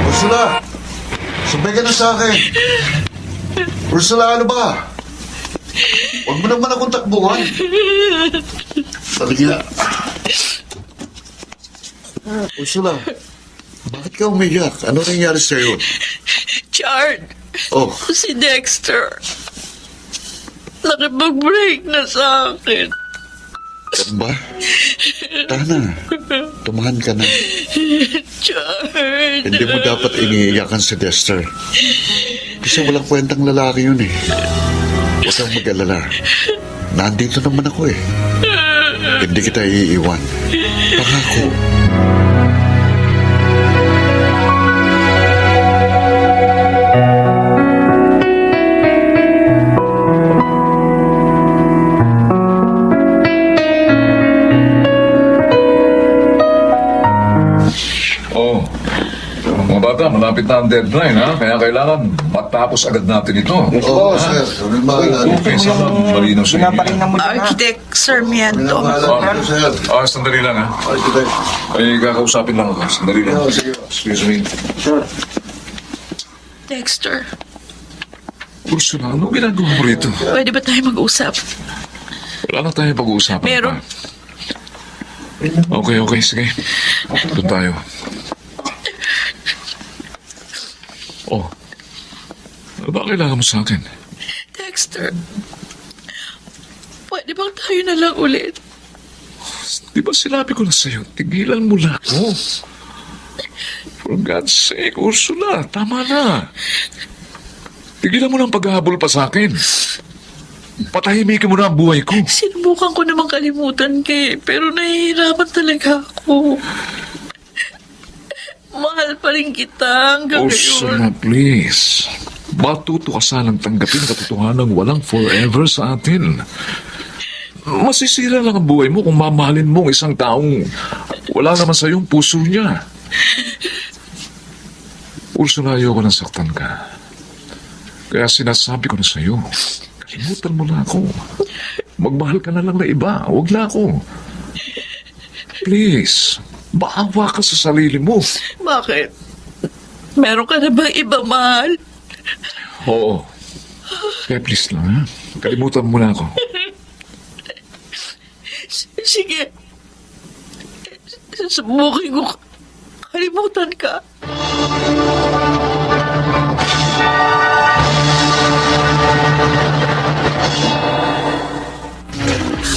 Ursula! Sabay ka na sa akin! Ursula, ano ba? Huwag mo naman akong takbuhan. Talaga. Ursula, bakit ka umiyak? Ano nangyari sa'yo? Chard. Oh, Si Dexter. Nakipag-break na sa akin. ano ba? Tana, tumahan ka na. Chard. Hindi mo dapat iniiyakan si Dexter. Kasi walang kwentang lalaki yun eh. Huwag kang mag-alala. Nandito naman ako eh. Hindi kita iiwan. Pangako. Oh, mga bata, malapit na ang deadline, ha? Kaya kailangan matapos agad natin ito. Oo, sir. Okay, sana malinaw sa inyo. Architect Sarmiento. Sandali lang, ha? Ay, kakausapin lang ako. Sandali lang. Excuse me. Dexter, Ursula, ano ginagawa mo rito? pwede ba tayo mag-usap? Wala na tayo pag-uusapan Meron. pa. Okay, sige. Doon tayo. Oh, ano ba kailangan mo sa akin? Dexter, pwede bang tayo na lang ulit? Di ba sinabi ko na sa'yo, tigilan mo na ako. For God's sake, Ursula, tama na. Tigilan mo ng paghahabol pa sa akin. Patahimikin mo na ang buhay ko. Sinubukan ko namang kalimutan pero nahihirapan talaga ako. Mahal pa rin kita hanggang Ursula, please. Matuto ka sanang tanggapin ang katotohanan walang forever sa atin. Masisira lang ang buhay mo kung mamahalin mo ang isang taong wala naman sa iyong puso niya. Ursula, ayoko nang saktan ka. Kaya sinasabi ko na sa iyo, kalimutan mo na ako. Magmahal ka na lang na iba. Huwag na ako. Please, maawa ka sa sarili mo. Bakit? Meron ka na bang iba, mahal? Oo. Kaya please lang, ha? Kalimutan mo na ako. Sige. Susubukin ko. Kalimutan ka.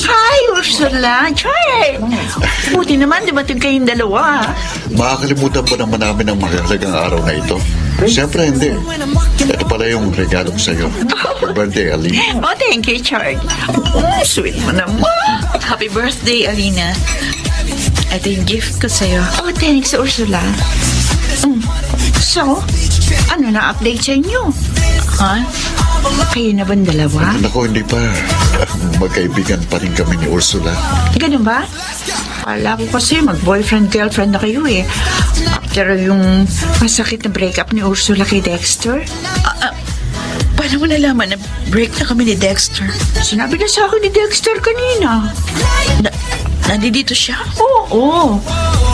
Hi, Ursula. Chard. Buti naman, dumating kayong dalawa. Makakalimutan ba naman namin ang magandang araw na ito? Siyempre hindi. Ito pala yung regalo ko sa'yo. Happy birthday, Aline. Oh, thank you, Chard. Oh, sweet mo naman. Happy birthday, Alina. Ito yung gift ko sa'yo. Oh, thanks, Ursula. So, ano na update sa inyo? Ha? Kayo na bang dalawa? Naku, hindi pa. Magkaibigan pa rin kami ni Ursula. Ganun ba? Kala ko kasi mag-boyfriend-girlfriend na kayo eh. After yung masakit na breakup ni Ursula kay Dexter. Paano mo nalaman na break na kami ni Dexter? Sinabi na sa akin ni Dexter kanina. Nandito siya? Oo.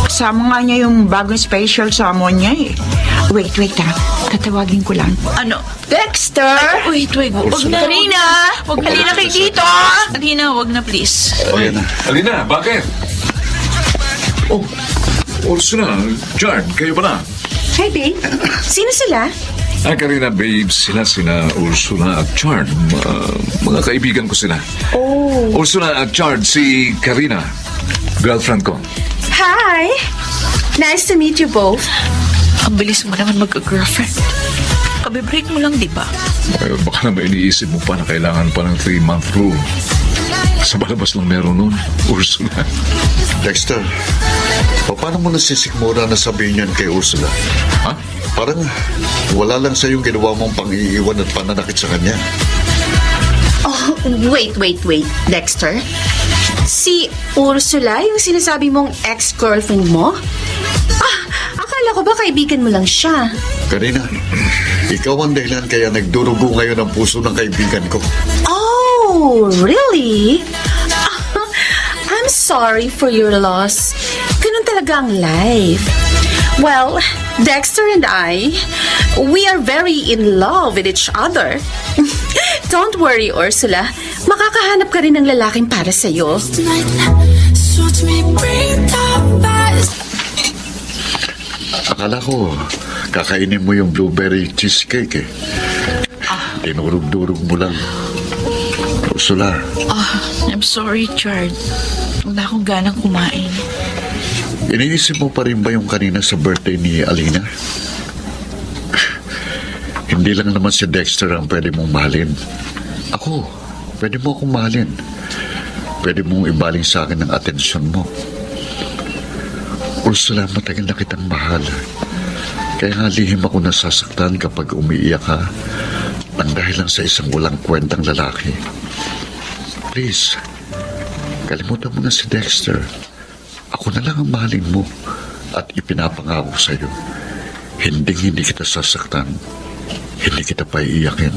Kasama nga niya yung bagong special summon niya eh. Wait ha. Tatawagin ko lang. Ano? Dexter! Wait. Wag na. Alina! Wag na. Alina kayo dito! Alina, wag na, please. Ayan na. Alina, bakit? Oh, Ursula, Chard, kayo ba na? Hi, babe. Sino sila? Karina, babe, sila Ursula at Chard. Mga kaibigan ko sila. Oh. Ursula at Chard, si Karina, girlfriend ko. Hi. Nice to meet you both. Ang bilis mo naman magka-girlfriend. Kabe-break mo lang, di ba? Baka naman iniisip mo pa na kailangan pa ng 3-month rule. Sa balabas lang meron nun, Ursula. Dexter, paano mo nasisikmura na sabihin yan kay Ursula? Ha? Parang wala lang sa yung ginawa mong pang-iiwan at pananakit sa kanya. Oh, wait, Dexter. Si Ursula, yung sinasabi mong ex-girlfriend mo? Akala ko ba kaibigan mo lang siya? Karina, ikaw ang dahilan kaya nagdurugo ngayon ang puso ng kaibigan ko. Oh, really? I'm sorry for your loss. Ganun talaga ang life. Well, Dexter and I, we are very in love with each other. Don't worry, Ursula. Makakahanap ka rin ng lalaking para sa'yo. Akala ko, kakainin mo yung blueberry cheesecake eh. Dinurog-durog mo lang. Ursula, I'm sorry, Chard. Wala akong ganang kumain. Iniisip mo pa rin ba yung kanina sa birthday ni Alina? Hindi lang naman si Dexter ang pwede mong mahalin. Ako, pwede mo akong mahalin. Pwede mong ibaling sa akin ang atensyon mo. Ursula, matagal na kitang mahal. Kaya nga lihim ako nasasaktan kapag umiiyak ka nang dahil lang sa isang walang kwentang lalaki. Please, kalimutan mo na si Dexter. Ako na lang ang mahalin mo at ipinapangako sa'yo. Hindi kita sasaktan. Hindi kita paiiyakin.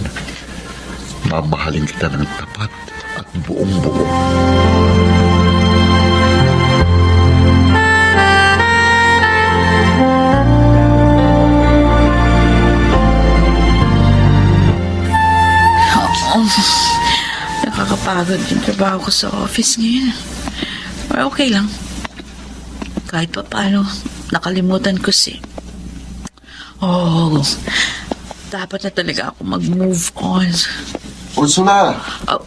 Mamahalin kita ng tapat at buong-buo. Nakakapagod yung trabaho ko sa office ngayon. Pero okay lang. Kahit pa paano, nakalimutan ko dapat na talaga ako mag-move on. Ursula! Oh,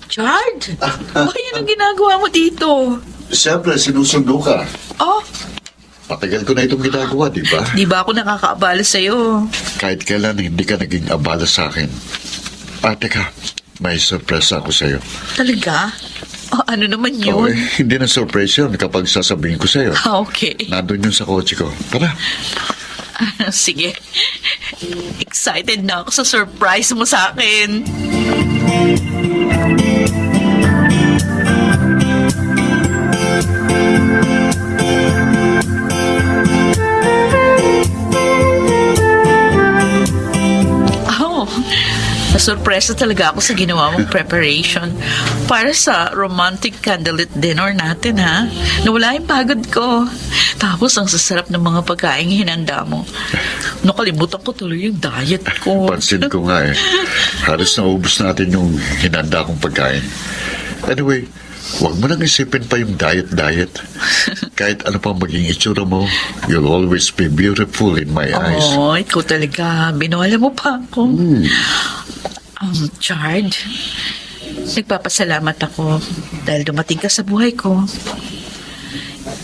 Chard? Yan ang ginagawa mo dito? Siyempre, sinusundo ka. Oh, Patagal ko na itong ginagawa, di ba? di ba ako nakakaabala sa'yo? Kahit kailan hindi ka naging abala sa akin. Teka, may surprise ako sa'yo. Talaga? Oh, ano naman Oo, yun? hindi na surprise yun kapag sasabihin ko sa'yo. Okay. Nandun yun sa kotse ko. Tara. Sige. Excited na ako sa surprise mo sa akin. Oh, nasurpresa talaga ako sa ginawa mong preparation para sa romantic candlelit dinner natin, ha? Nawala yung pagod ko. Tapos, ang sasarap ng mga pagkain hinanda mo. Nakalimutan ko tuloy yung diet ko. Pansin ko nga eh. Halos naubos natin yung hinanda kong pagkain. Anyway, huwag mo nang isipin pa yung diet. Kahit ano pa maging itsura mo, you'll always be beautiful in my eyes. Oh, ikaw talaga. Binola mo pa ako. Chard, nagpapasalamat ako dahil dumating ka sa buhay ko.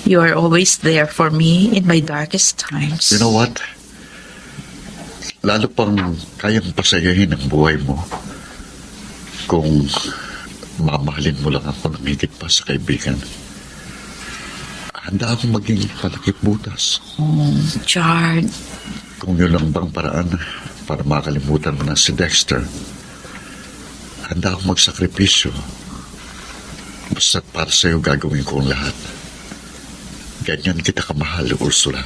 You are always there for me in my darkest times. You know what? Lalo pang kayang pasayahin ang buhay mo kung mamahalin mo lang ako ng higit pa sa kaibigan. Handa akong maging palakip butas. Oh, Chard. Kung yun lang bang paraan para makalimutan mo na si Dexter, handa akong magsakripisyo. Basta para sa'yo gagawin ko ang lahat. Ganyan kita kamahal, Ursula.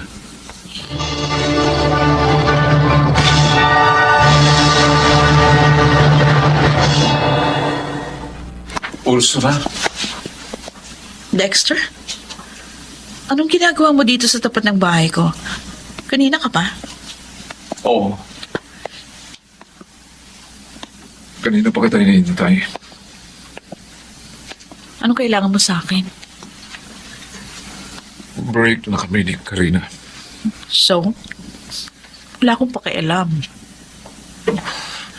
Ursula? Dexter? Anong ginagawa mo dito sa tapat ng bahay ko? Kanina ka pa? Oo. Kanina pa kita hinihintay. Anong kailangan mo sa akin? Break na kami ni Karina. So? Wala akong pakialam.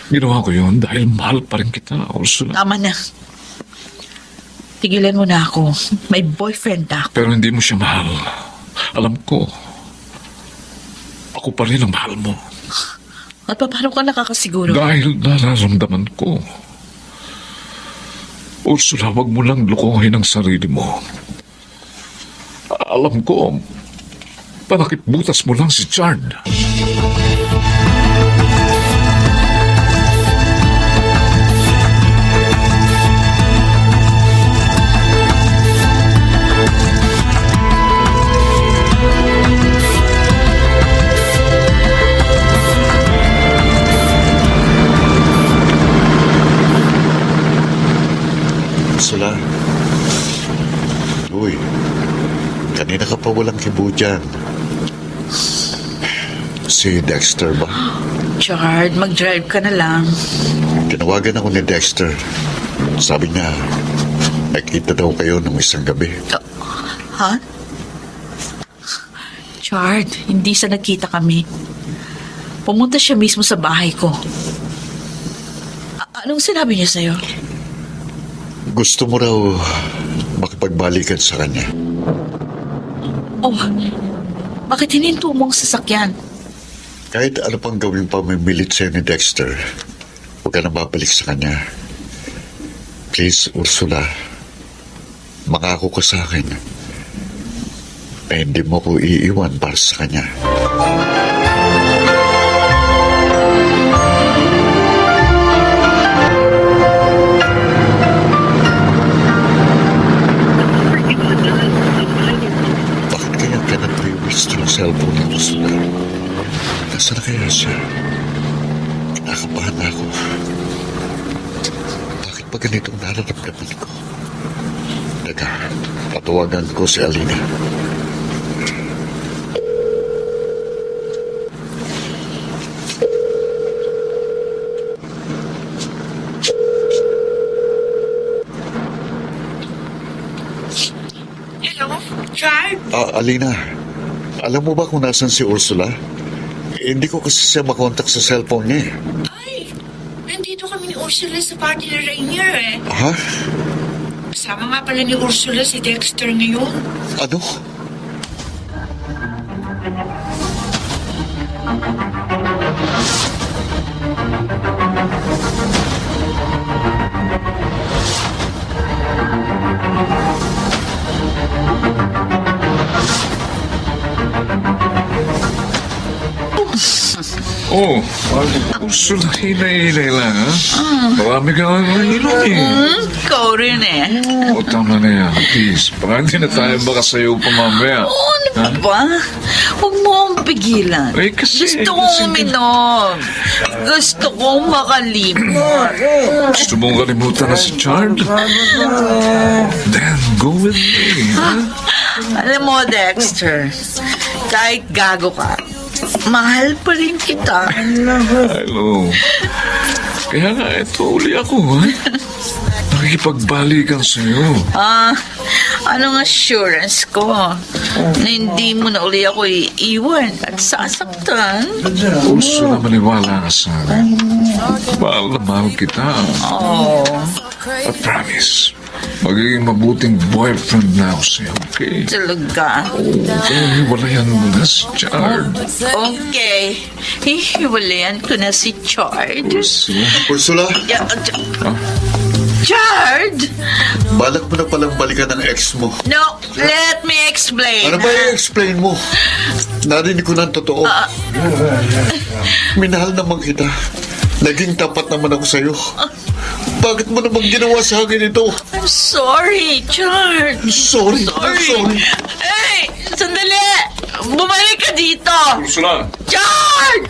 Ginawa ko yun dahil mahal pa rin kita, Ursula. Tama na. Tigilan mo na ako. May boyfriend na ako. Pero hindi mo siya mahal. Alam ko. Ako pa rin ang mahal mo. At paano ka nakakasiguro? Dahil nararamdaman ko. Ursula, wag mo lang lukuhin ang sarili mo. Alam ko, panakip-butas mo lang si Chard. Ursula. Uy, kanina ka pa walang kibo dyan. Si Dexter ba? Chard, mag-drive ka na lang. Tinawagan ako ni Dexter. Sabi niya, nakita daw kayo nung isang gabi. Ha? Chard, hindi sa nagkita kami. Pumunta siya mismo sa bahay ko. Anong sinabi niya sa'yo? Gusto mo raw makipagbalikan sa kanya. Oh, bakit hininto mo ang sasakyan? Kahit ano pang gawing pamimilit sa'yo ni Dexter, huwag ka na babalik sa kanya. Please, Ursula, mangako ka sa akin na hindi mo ko iiwan para sa kanya. Bakit kaya pinag-rewish ng cellphone ng Ursula? Nasaan na kaya siya? Kinakabahan na ako. Bakit ba ganitong nararamdaman ko? Teka, tatawagan ko si Alina. Hello, Chard? Alina, alam mo ba kung nasan si Ursula? Hindi ko kasi siya makontak sa cellphone niya. Ay, nandito kami ni Ursula sa party ni Rainier eh. Ha? Kasama nga pala ni Ursula si Dexter ngayon. Ano? Oh, Ursula, hinay-hinay lang, ha? Marami ka lang inom eh. Ikaw rin eh. O, tama na yan. Please, parang hindi na tayo makasayaw pa mamaya. Ano ba? Huwag mo akong pigilan. Eh, kasi- Gusto kong uminom. Gusto kong makalimot. Gusto mong kalimutan na si Chard? Then, go with me, ha? Alam mo, Dexter, kahit gago ka, mahal pa rin kita. Hello. Kaya nga, ito uli ako, ha? Nakikipagbalikan sa'yo. Anong assurance ko na hindi mo na uli ako iiwan at sasaktan? Ursula, maniwala ka sa akin. Mahal na mahal kita. Oh, I promise. Magiging mabuting boyfriend na ako sa'yo, okay? talaga. Kaya hiwalayan mo na si Chard. Okay, hihiwalayan ko na si Chard. Ursula, Chard! balak mo na palang balikan ng ex mo. No, let me explain. Ano ba i-explain mo? Narinig ko ng totoo. Minahal naman kita. Naging tapat naman ako sa'yo. Bakit mo naman ginawa sa akin ito? I'm sorry, Chard. Sorry, I'm sorry. Hey, sandali! Bumalik ka dito! Ursula! Chard!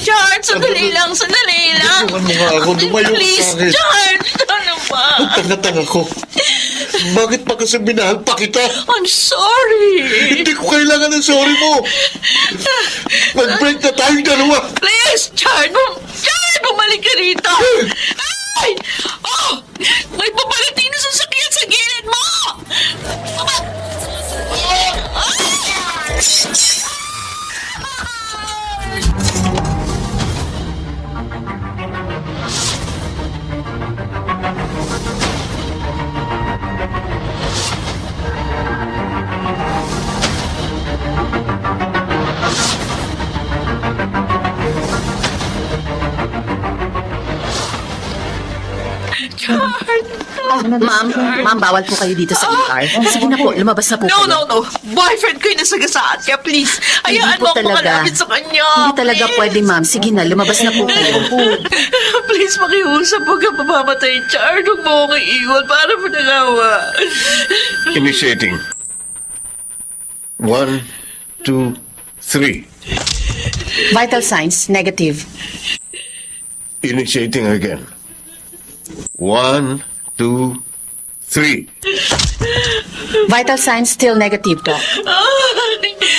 Chard, sandali lang, sandali lang. Tulungan mo nga ako, lumayo ka Please, sa akin. Chard, ano ba? Tanga-tanga ko. Bakit pa kasi minahal pa kita? I'm sorry. Hindi ko kailangan ng sorry mo. Mag-break na tayong dalawa. Please, Chard, bumalik ka rito. Ay! Oh! May babarating na sasakyan sa gilid mo! Ma'am, bawal po kayo dito sa ER. Sige na po, lumabas na po No, kayo. no. Boyfriend ko yung nasagasaan. Kaya please, hayaan mo ako makalapit sa kanya. Hindi talaga Please. pwede, ma'am. Sige na, lumabas na po kayo. Please, makiusap. Huwag ka mamamatay, Chard. Huwag mo akong iiwan para mo nagawa. Initiating. 1, 2, 3. Vital signs, negative. Initiating again. 1, 2, 3. Vital signs, still negative, Doc.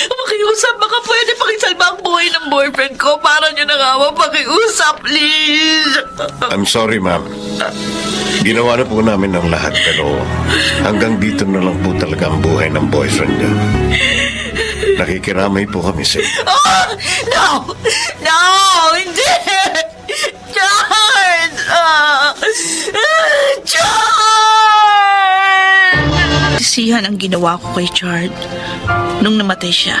Makiusap. Baka pwede pakisalba ang buhay ng boyfriend ko. Para niyo nagawa. Pakiusap, please. I'm sorry, ma'am. Ginawa na po namin ang lahat, pero hanggang dito na lang po talaga ang buhay ng boyfriend niya. Nakikiramay po kami sa inyo. No! No! Hindi! Chard! Chard! kabutihan ang ginawa ko kay Chard nung namatay siya.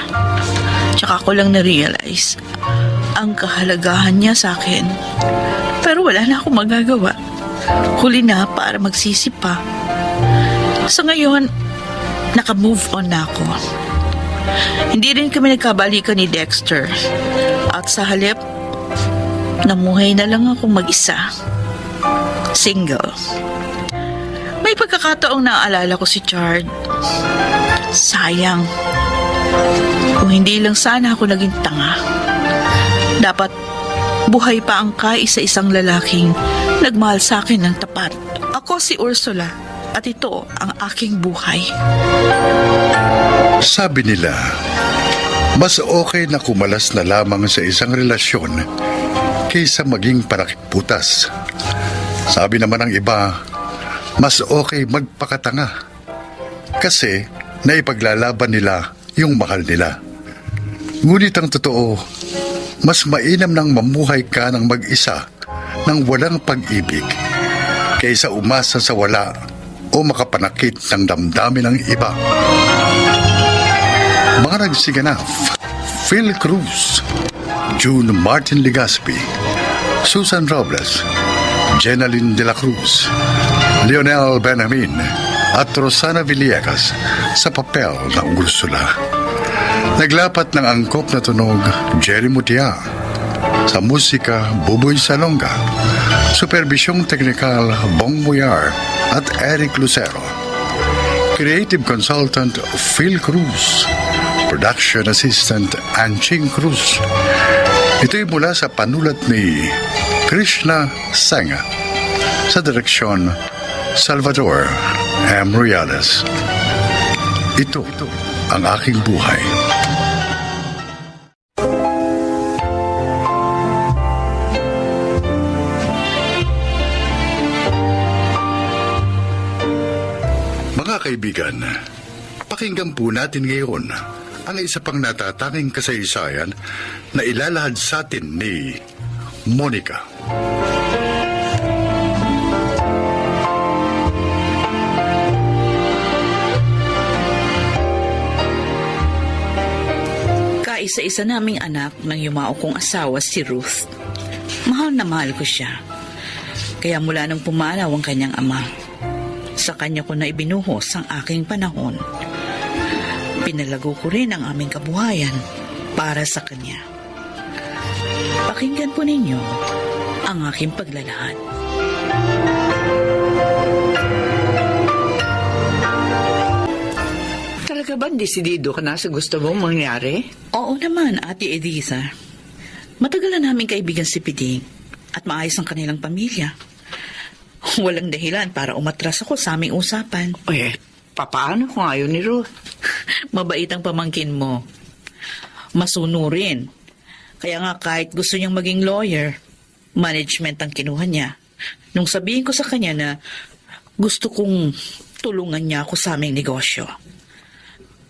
Tsaka ko lang na-realize ang kahalagahan niya sa akin. Pero wala na akong magagawa. Huli na para magsisi pa. Sa ngayon, naka-move on na ako. Hindi rin kami nagkabalikan ni Dexter. At sa halip, namuhay na lang akong mag-isa. Single. May pagkakataong naaalala ko si Chard. Sayang. Kung hindi lang sana ako naging tanga. Dapat buhay pa ang kaisa-isang lalaking nagmahal sa akin ng tapat. Ako si Ursula at ito ang aking buhay. Sabi nila, mas okay na kumalas na lamang sa isang relasyon kaysa maging parakiputas. Sabi naman ng iba, mas okay magpakatanga kasi naipaglalaban nila yung mahal nila. Ngunit ang totoo, mas mainam nang mamuhay ka ng mag-isa ng walang pag-ibig kaysa umasa sa wala o makapanakit ng damdamin ng iba. Mga nagsiganap: Phil Cruz, June Martin Legaspi, Susan Robles, Jenaline de la Cruz, Lionel Benjamin at Rosana Villegas sa papel na Ursula. Naglapat ng angkop na tunog Jerry Mutia. Sa musika, Buboy Salonga. Supervisyong teknikal, Bong Muyar at Eric Lucero. Creative consultant, Phil Cruz. Production assistant, Anching Cruz. Ito'y mula sa panulat ni Krishna Senga. Sa direksyon, Salvador M. Riales. Ito ang aking buhay. Mga kaibigan, pakinggan po natin ngayon ang isa pang natatanging kasaysayan na ilalahad sa atin ni Monica. Kaisa-isa naming anak ng yumao kong asawa si Ruth. Mahal na mahal ko siya. Kaya mula nang pumanaw ang kanyang ama, sa kanya ko na ibinuhos ang aking panahon. Pinalago ko rin ang aming kabuhayan para sa kanya. Pakinggan po ninyo ang aking paglalahad. Talaga ba desidido ka na sa gusto mong mangyari? Oo naman, Ate Editha. Matagal na namin kaibigan si Piding at maayos ang kanilang pamilya. Walang dahilan para umatras ako sa aming usapan. Papaano kung ayaw ni Ruth? Mabait ang pamangkin mo. Masunurin. Kaya nga kahit gusto niyang maging lawyer, management ang kinuha niya. Nung sabihin ko sa kanya na gusto kong tulungan niya ako sa aming negosyo.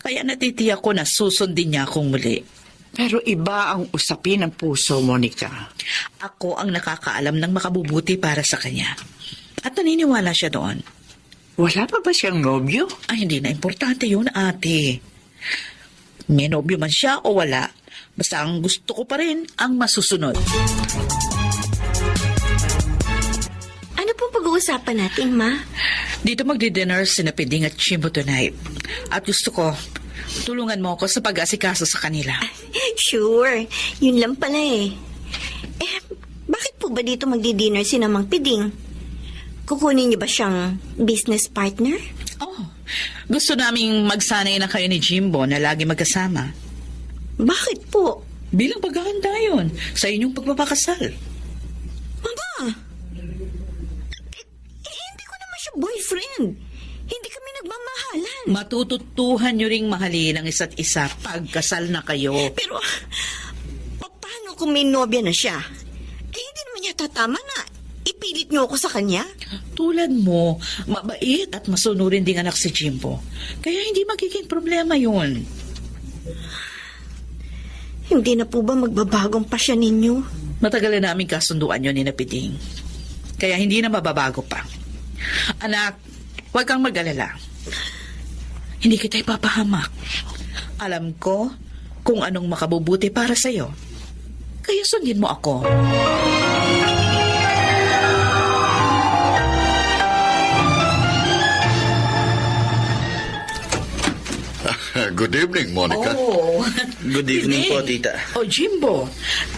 Kaya natitiyak ko na susundin niya akong muli. Pero iba ang usapin ng puso, Monica. Ako ang nakakaalam ng makabubuti para sa kanya. At naniniwala siya doon. Wala pa ba siyang nobyo? Ay, hindi na importante yun, ate. May nobyo man siya o wala. Basta ang gusto ko pa rin ang masusunod. Ano pong pag-uusapan natin, Ma? Dito magdi-dinner si Napiding at Chimbo tonight. At gusto ko, tulungan mo ako sa pag-asikaso sa kanila. Sure. Yun lang pala eh. Bakit po ba dito magdi-dinner si Namang Piding? Kukunin niyo ba siyang business partner? Oh, gusto naming magsanay na kayo ni Jimbo na lagi magkasama. Bakit po? Bilang paghahanda yun sa inyong pagpapakasal. Mama! Hindi ko naman siya boyfriend. Hindi kami nagmamahalan. Matututuhan nyo ring mahalin ang isa't isa pagkasal na kayo. Pero, paano kung may nobya na siya? Hindi naman niya tatama na ipilit niyo ako sa kanya? Tulad mo, mabait at masunurin ding anak si Jimbo. Kaya hindi magiging problema yun. Hindi na po ba magbabagong pasya ninyo? Matagal na namin kasunduan yun ni Napiting. Kaya hindi na mababago pa. Anak, huwag kang mag-alala. Hindi kita ipapahamak. Alam ko kung anong makabubuti para sa'yo. Kaya sundin mo ako. Good evening, Monica. Oh. Good evening po, tita. Oh, Jimbo.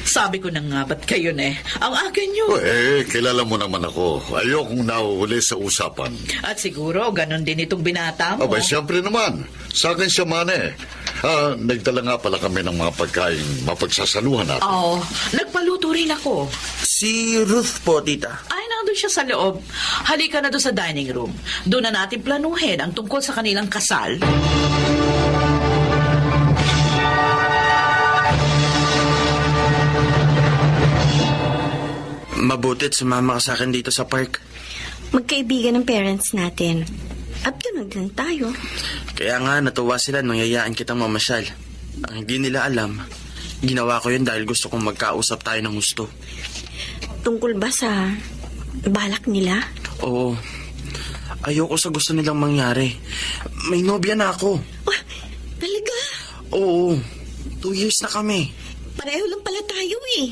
Sabi ko na nga, ba't kayo na ang aga nyo? Kilala mo naman ako. Ayokong nahuhuli sa usapan. At siguro, ganon din itong binata mo. Siyempre naman. Sa akin siya man eh. Nagdala nga pala kami ng mga pagkain mapagsasaluhan natin. Oo, nagpaluto rin ako. Si Ruth po, tita. Ay, nandun siya sa loob. Halika na doon sa dining room. Doon na natin planuhin ang tungkol sa kanilang kasal. Mabutit sumama ka sa akin dito sa park. Magkaibigan ng parents natin. At ganun din tayo. Kaya nga natuwa sila nung yayaan kitang mamasyal. Ang hindi nila alam, ginawa ko yun dahil gusto kong magkausap tayo ng gusto. Tungkol ba sa balak nila? Oo. Ayoko sa gusto nilang mangyari. May nobya na ako. Oh, talaga? Oo. 2 years na kami. Pareho lang pala tayo eh.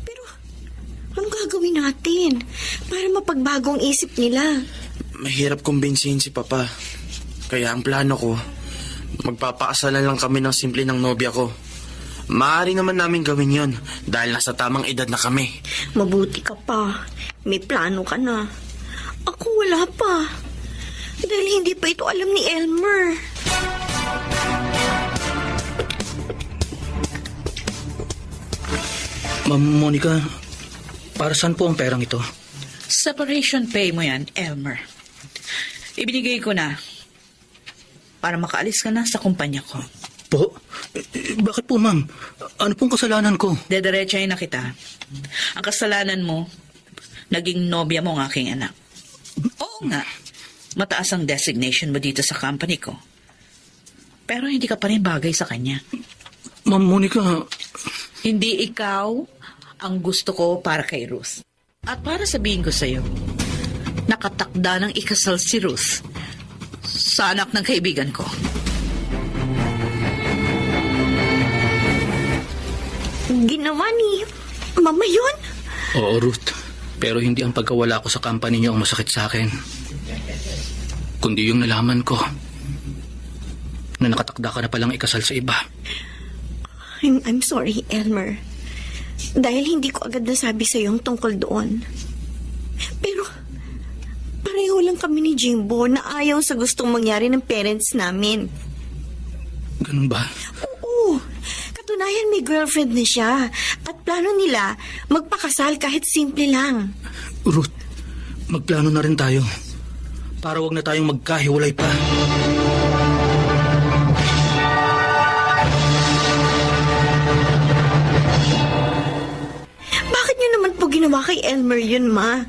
Pero, anong gagawin natin para mapagbagong isip nila? Mahirap kumbinsihin si Papa. Kaya ang plano ko, magpapakasalan lang kami ng simple ng nobya ko. Maaari naman namin gawin yon dahil nasa tamang edad na kami. Mabuti ka pa. May plano ka na. Ako wala pa. Dahil hindi pa ito alam ni Elmer. Ma'am Monica, para saan po ang perang ito? Separation pay mo yan, Elmer. Ibinigay ko na para makaalis ka na sa kumpanya ko. Po? Bakit po, ma'am? Ano pong kasalanan ko? Dederechahin na kita. Ang kasalanan mo, naging nobya mo ang aking anak. Oo nga, mataas ang designation mo dito sa company ko. Pero hindi ka pa rin bagay sa kanya. Ma'am Monica... Hindi ikaw ang gusto ko para kay Ruth. At para sabihin ko sa'yo, nakatakda ng ikasal si Ruth sa anak ng kaibigan ko. Ginawa ni Mama yun? Oo, Ruth. Pero hindi ang pagkawala ko sa company niyo ang masakit sa akin. Kundi yung nalaman ko na nakatakda ka na palang ikasal sa iba. I'm sorry, Elmer. Dahil hindi ko agad nasabi sa'yo ang tungkol doon. Pero, pareho lang kami ni Jimbo na ayaw sa gustong mangyari ng parents namin. Ganun ba? Oo. Katunayan may girlfriend na siya. At plano nila, magpakasal kahit simple lang. Ruth, magplano na rin tayo. Para wag na tayong magkahiwalay pa. Bakit niyo naman po ginawa kay Elmer yun, Ma?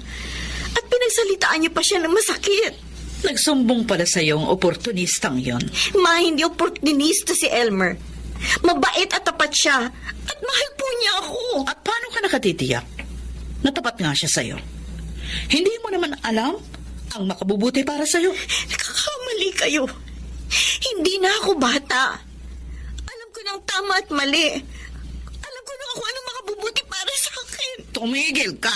At pinagsalitaan niyo pa siya ng masakit. Nagsumbong pala sa'yo ang oportunistang yon. Ma, hindi oportunista si Elmer. Mabait at tapat siya. At mahal po niya ako. At paano ka nakatitiyak? Natapat nga siya sa'yo. Hindi mo naman alam ang makabubuti para sa'yo. Nakakamali kayo. Hindi na ako bata. Alam ko ng tama at mali. Alam ko na kung anong makabubuti para sa akin. Tumigil ka!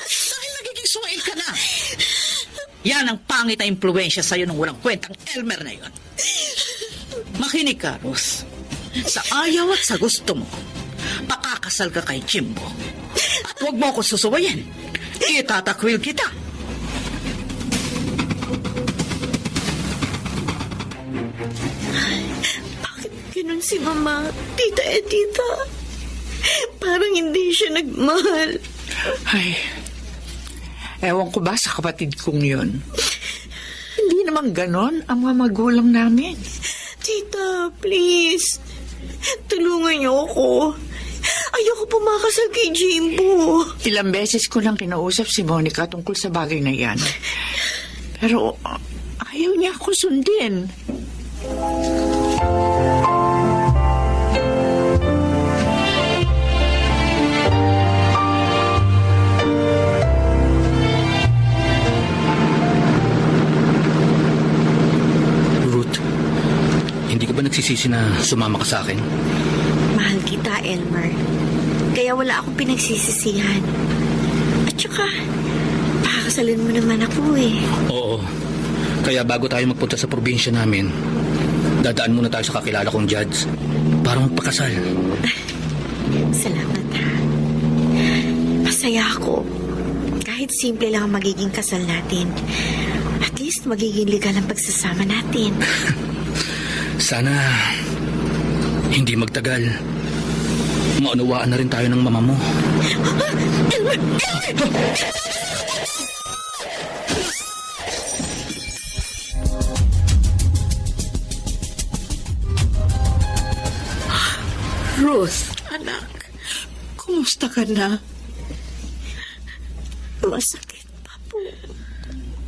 Dahil nagiging suwail ka na. Yan ang pangit na impluensya sa'yo ng walang kwentang Elmer na yun. Makinig ka, Ruth. Sa ayaw at sa gusto mo, pakakasal ka kay Jimbo. At huwag mo ako susuwayin. Itatakwil kita. Bakit ganun si Mama, Tita Edita? Parang hindi siya nagmahal. Ay, ewan ko ba sa kapatid kong yun? Hindi naman ganon ang mga magulang namin. Tita, please. Tulungan niyo ako. Ayoko pumakasal kay Jimbo. Ilang beses ko lang kinausap si Monica tungkol sa bagay na yan. Pero ayaw niya ako sundin. nagsisisi na sumama ka sa akin? Mahal kita, Elmer. Kaya wala akong pinagsisisihan. At saka, pakakasalan mo naman ako eh. Oo. Kaya bago tayo magpunta sa probinsya namin, dadaan muna tayo sa kakilala kong judge para magpakasal. Salamat ha. Masaya ako. Kahit simple lang ang magiging kasal natin. At least magiging legal ang pagsasama natin. Sana hindi magtagal. Maunawaan na rin tayo ng mama mo. Ruth, anak, kumusta ka na? Masakit pa po.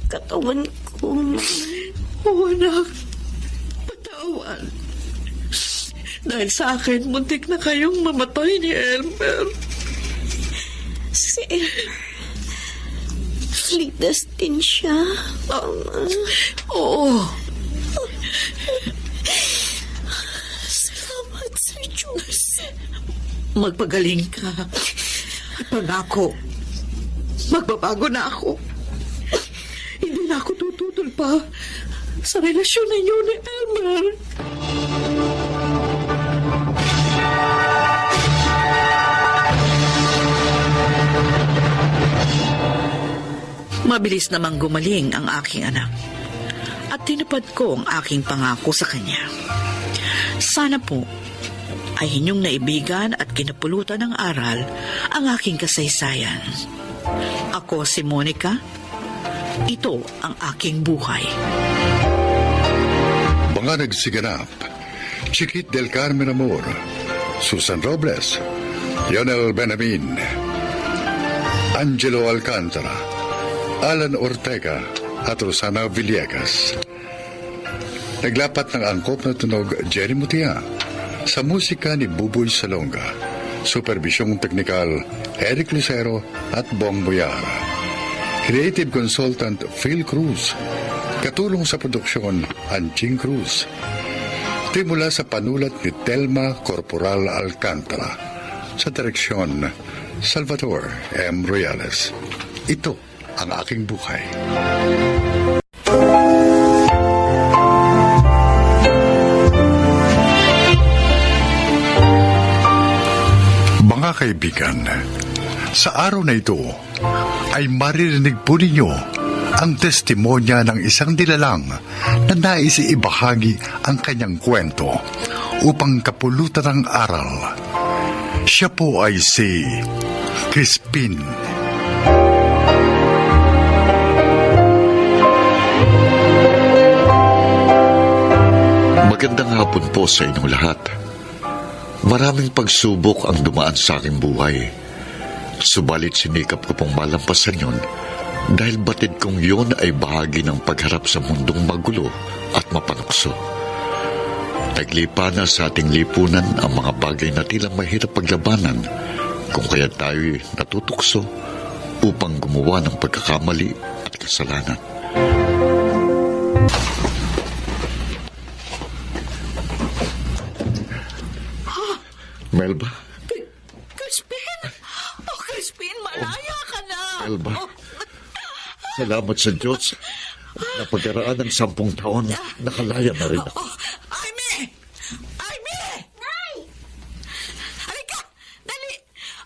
Katawan ko. Oo, anak. Patawan. Dahil sa akin, muntik na kayong mamatay ni Elmer. Si Elmer. Ligtas din siya. Oo. Salamat sa Diyos. Magpagaling ka. Pangako. Magbabago na ako. Hindi na ako tututol pa sa relasyon ninyo ni Elmer. Mabilis namang gumaling ang aking anak at tinupad ko ang aking pangako sa kanya. Sana po ay inyong naibigan at kinapulutan ng aral ang aking kasaysayan. Ako si Monica. Ito ang aking buhay. Mga nagsiganap, Chiquit del Carmen Amor, Susan Robles, Lionel Benamin, Angelo Alcantara, Alan Ortega at Rosana Villegas. Naglapat ng angkop na tunog Jerry Mutia, sa musika ni Buboy Salonga, supervisyong teknikal Eric Lucero at Bong Boyara. Creative consultant Phil Cruz, katulong sa produksyon Anching Cruz. Timula sa panulat ni Telma Corporal Alcantara, sa direksyon Salvador M. Royales. Ito ang aking buhay. Mga kaibigan, sa araw na ito ay maririnig po ninyo ang testimonya ng isang nilalang na nais ibahagi ang kanyang kwento upang kapulutan ng aral. Siya po ay si Crispin. Magandang hapon po sa inyong lahat. Maraming pagsubok ang dumaan sa aking buhay. Subalit sinikap ko pong malampasan yon dahil batid kong yon ay bahagi ng pagharap sa mundong magulo at mapanukso. Naglipa na sa ating lipunan ang mga bagay na tila mahirap paglabanan kung kaya tayo'y natutukso upang gumawa ng pagkakamali at kasalanan. Melba? Crispin! Oh, Crispin, malaya ka na! Melba? Salamat sa Diyos. Napagkaraan ng 10 taon, nakalaya na rin ako. Aimee! Aimee! Nay! Halika! Dali!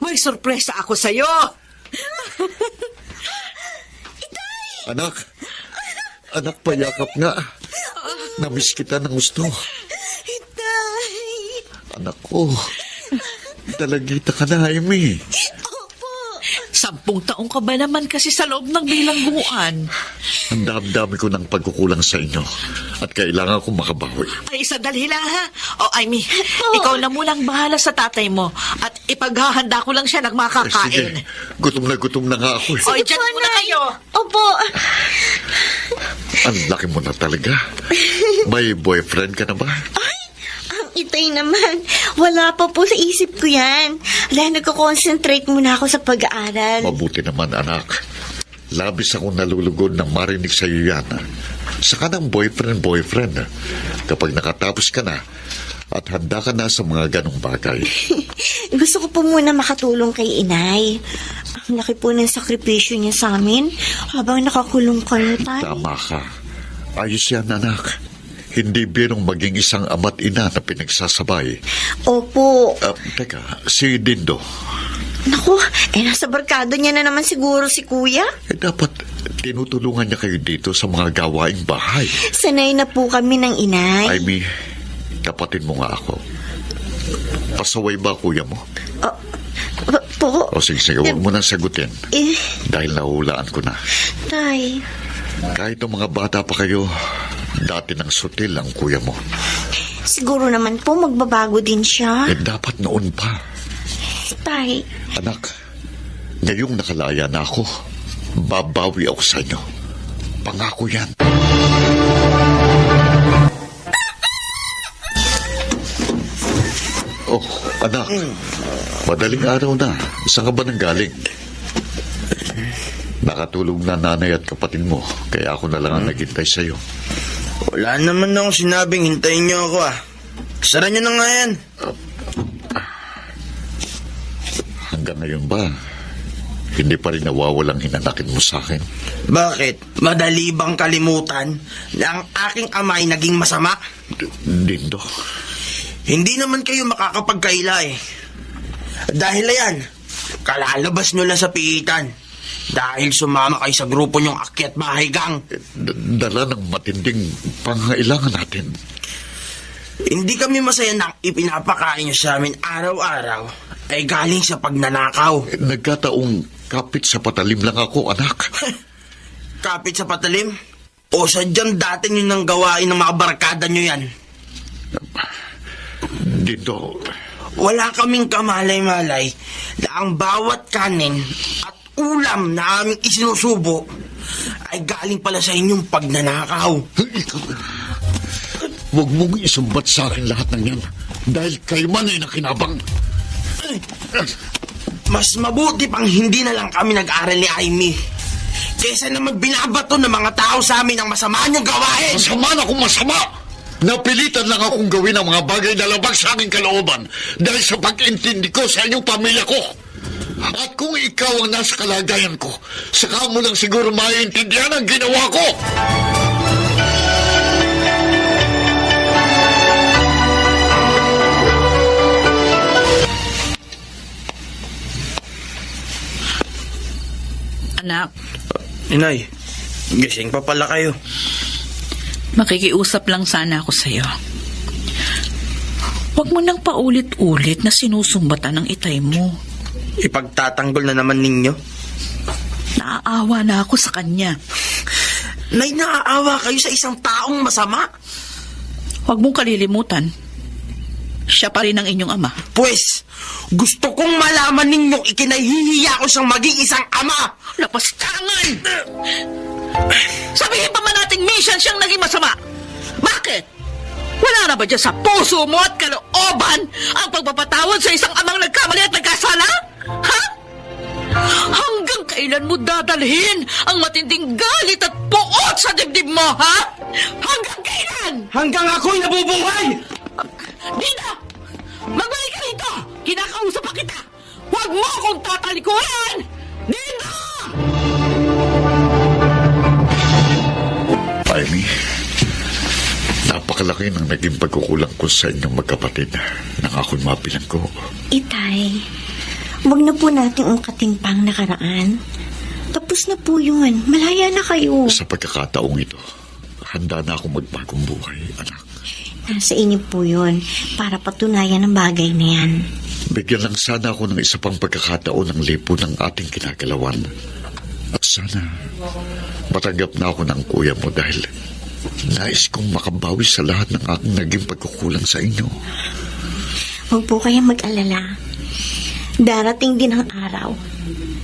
May sorpresa ako sa'yo! Anak! Anak, payakap nga. Namiss kita ng gusto. Itay! Anak ko, dalagita ka na, Amy. 10 taong ka ba naman kasi sa loob ng bilangguan? Ang dami-dami ko ng pagkukulang sa inyo at kailangan kong makabawi. Ay, sandali lang ha. O, Amy, ikaw na munang bahala sa tatay mo at ipaghahanda ko lang siya ng makakain. Sige, gutom na nga ako. O, dyan muna kayo. Opo. Ang laki mo na talaga. May boyfriend ka na ba? Itay naman. Wala pa po sa isip ko yan. Dahil nagko-concentrate muna ako sa pag-aaral. Mabuti naman, anak. Labis akong nalulugod nang marinig sa iyo yan. Saka ng boyfriend. Kapag nakatapos ka na at handa ka na sa mga ganong bagay. Gusto ko po muna makatulong kay inay. Ang laki po ng sakripisyo niya sa amin habang nakakulong kayo, tay. Tama ka. Ayos yan, anak. Hindi birong maging isang ama't ina na pinagsasabay. Opo. Teka, si Dindo. Naku, nasa barkada niya na naman siguro si kuya. Dapat tinutulungan niya kayo dito sa mga gawaing bahay. Sanay na po kami ng inay. Amy, kapatid mo nga ako. Pasaway ba kuya mo? Po? O sige, huwag mo nang sagutin. Dahil nahulaan ko na. Tay. Kahit ng mga bata pa kayo, dati ng sutil ang kuya mo. Siguro naman po magbabago din siya. Dapat noon pa. Tay. Anak, ngayong nakalaya na ako, babawi ako sa inyo. Pangako yan. Oh, anak. Madaling araw na. Saan ka ba nang galing? Nakatulog na nanay at kapatid mo, kaya ako na lang ang naghintay sa'yo. Wala naman akong sinabing hintayin niyo ako Sara niyo na nga yan. Hanggang ngayon ba, hindi pa rin nawawalang hinanakin mo sa akin? Bakit? Madali bang kalimutan na ang aking ama ay naging masama? Dindo. Hindi naman kayo makakapagkaila Dahil yan, kalalabas nyo lang sa piitan. Dahil sumama kayo sa grupo nyong akyat bahay gang. Dala ng matinding pangailangan natin. Hindi kami masaya na ipinapakain nyo sa amin araw-araw ay galing sa pagnanakaw. Nagkataong kapit sa patalim lang ako, anak. Kapit sa patalim? O sadyang dati nyo nang gawain ng mga barkada nyo yan? Dito. Wala kaming kamalay-malay na ang bawat kanin at ulam na aming isinusubo ay galing pala sa inyong pagnanakaw. Huwag mong isumbat sa akin lahat ng yan dahil kayo man ay nakinabang. Mas mabuti pang hindi na lang kami nag-aral ni Amy kaysa naman binabato ng mga tao sa amin ang masama niyong gawain. Masama na kung masama! Napilitan lang akong gawin ang mga bagay na labag sa aking kalooban dahil sa pag-intindi ko sa inyong pamilya ko. At kung ikaw ang nasa kalagayan ko, saka mo lang siguro maiintindihan ang ginawa ko. Anak, Inay, gising pa pala kayo. makikiusap lang sana ako sa'yo. Huwag mo nang paulit-ulit na sinusumbatan ng itay mo. Ipagtatanggol na naman ninyo. Naaawa na ako sa kanya. Nay, naaawa kayo sa isang taong masama. Huwag mong kalilimutan. Siya pa rin ang inyong ama. Pues, gusto kong malaman ninyong ikinahihiya ko siyang maging isang ama. Lapastangan! Sabihin pa man nating minsan siyang naging masama. Bakit? Wala na ba dyan sa puso mo at kalooban ang pagpapatawad sa isang amang nagkamali at nagkasala? Ha? Hanggang kailan mo dadalhin ang matinding galit at puot sa dibdib mo, ha? Hanggang kailan? Hanggang ako'y nabubuhay! Dina! Magbalik ka rito! Kinakausap pa kita! Huwag mo akong tatalikuran! Dina! Amy, napakalaki ng naging pagkukulang ko sa inyong magkapatid nang ako'y mabilang ko. Itay, huwag na po natin ungkatin pang nakaraan. Tapos na po yun. Malaya na kayo. Sa pagkakataong ito, handa na akong magbagong buhay, anak. Nasa inyo po yun para patunayan ang bagay na yan. Bigyan lang sana ako ng isa pang pagkakataon ng lipo ng ating kinagalawan. At sana matanggap na ako ng kuya mo dahil nais kong makabawi sa lahat ng aking naging pagkukulang sa inyo. Huwag po kayong mag-alala. Darating din ang araw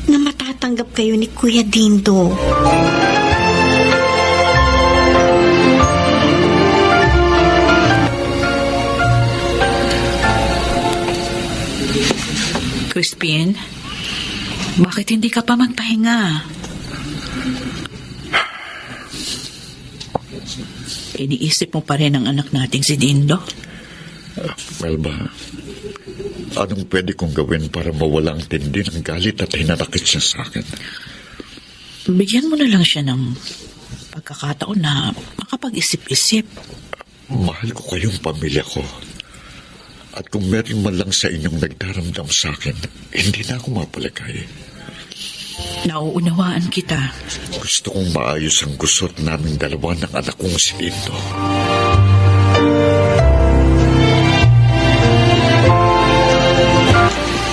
na matatanggap kayo ni Kuya Dindo. Crispin, bakit hindi ka pa magpahinga? Iniisip mo pa rin ang anak nating si Dindo? Melba, anong pwede kong gawin para mawalang tindi ng galit at hinanakit siya sa akin? Bigyan mo na lang siya ng pagkakataon na makapag-isip-isip. Mahal ko kayong pamilya ko. At kung meron man lang sa inyong nagdaramdam sa akin, hindi na ako mapalagay. Nauunawaan kita. Gusto kong maayos ang gusot naming dalawa ng anak kong si Dindo.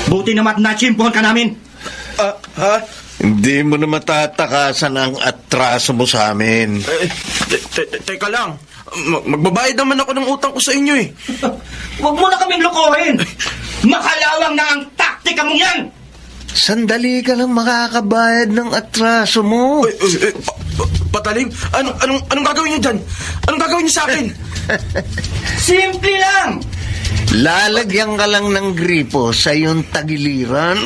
Buti naman na-chimpuhan ka namin. Hindi mo na matatakasan ang atraso mo sa amin. Teka lang. Magbabayad naman ako ng utang ko sa inyo eh. Huwag mo na kaming lokohin. Makalawang na ang taktika mong yan. Sandali ka lang makakabayad ng atraso mo. Pataling? Anong gagawin niyo dyan? Anong gagawin niyo sa akin? Simple lang. Lalagyan ka lang ng gripo sa iyong tagiliran.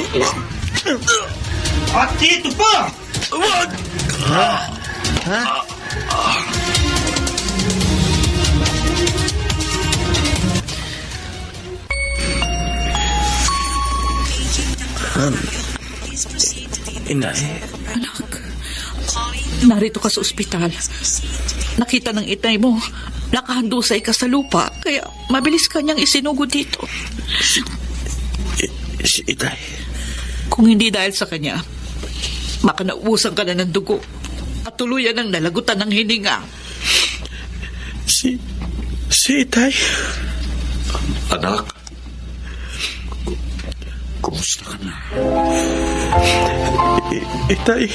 At dito pa. Inay. Anak, narito ka sa ospital. Nakita ng itay mo, nakahandusay ka sa lupa, kaya mabilis ka niyang isinugod dito. Si Itay. Kung hindi dahil sa kanya, baka naubusan ka na ng dugo at tuluyan ng nalagutan ng hininga. Si Itay. Anak, kumusta ka na? Itay.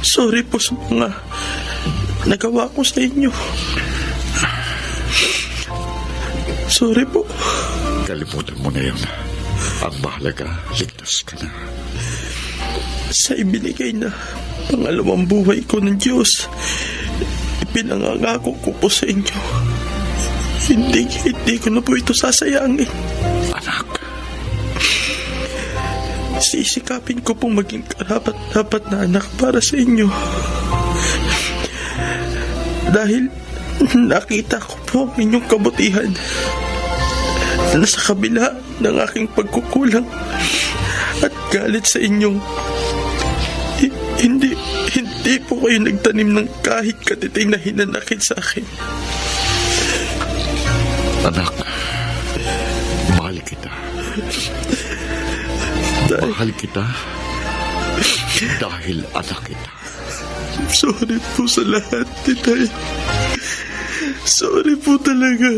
Sorry po sa mga nagawa ko sa inyo. Sorry po. Kalimutan mo na yun. Ang mahalaga, ligtas ka na. Sa ibinigay na pangalawang buhay ko ng Diyos, ipinangangako ko po sa inyo. Hindi ko na po ito sasayangin. Anak. Sisikapin ko pong maging karapat-dapat na anak para sa inyo. Dahil nakita ko po ang inyong kabutihan na sa kabila ng aking pagkukulang at galit sa inyong hindi po kayo nagtanim ng kahit katiting na hinanakit sa akin. Anak, mahal kita. Mahal kita dahil anak kita. Sorry po sa lahat, Titay. Sorry po talaga.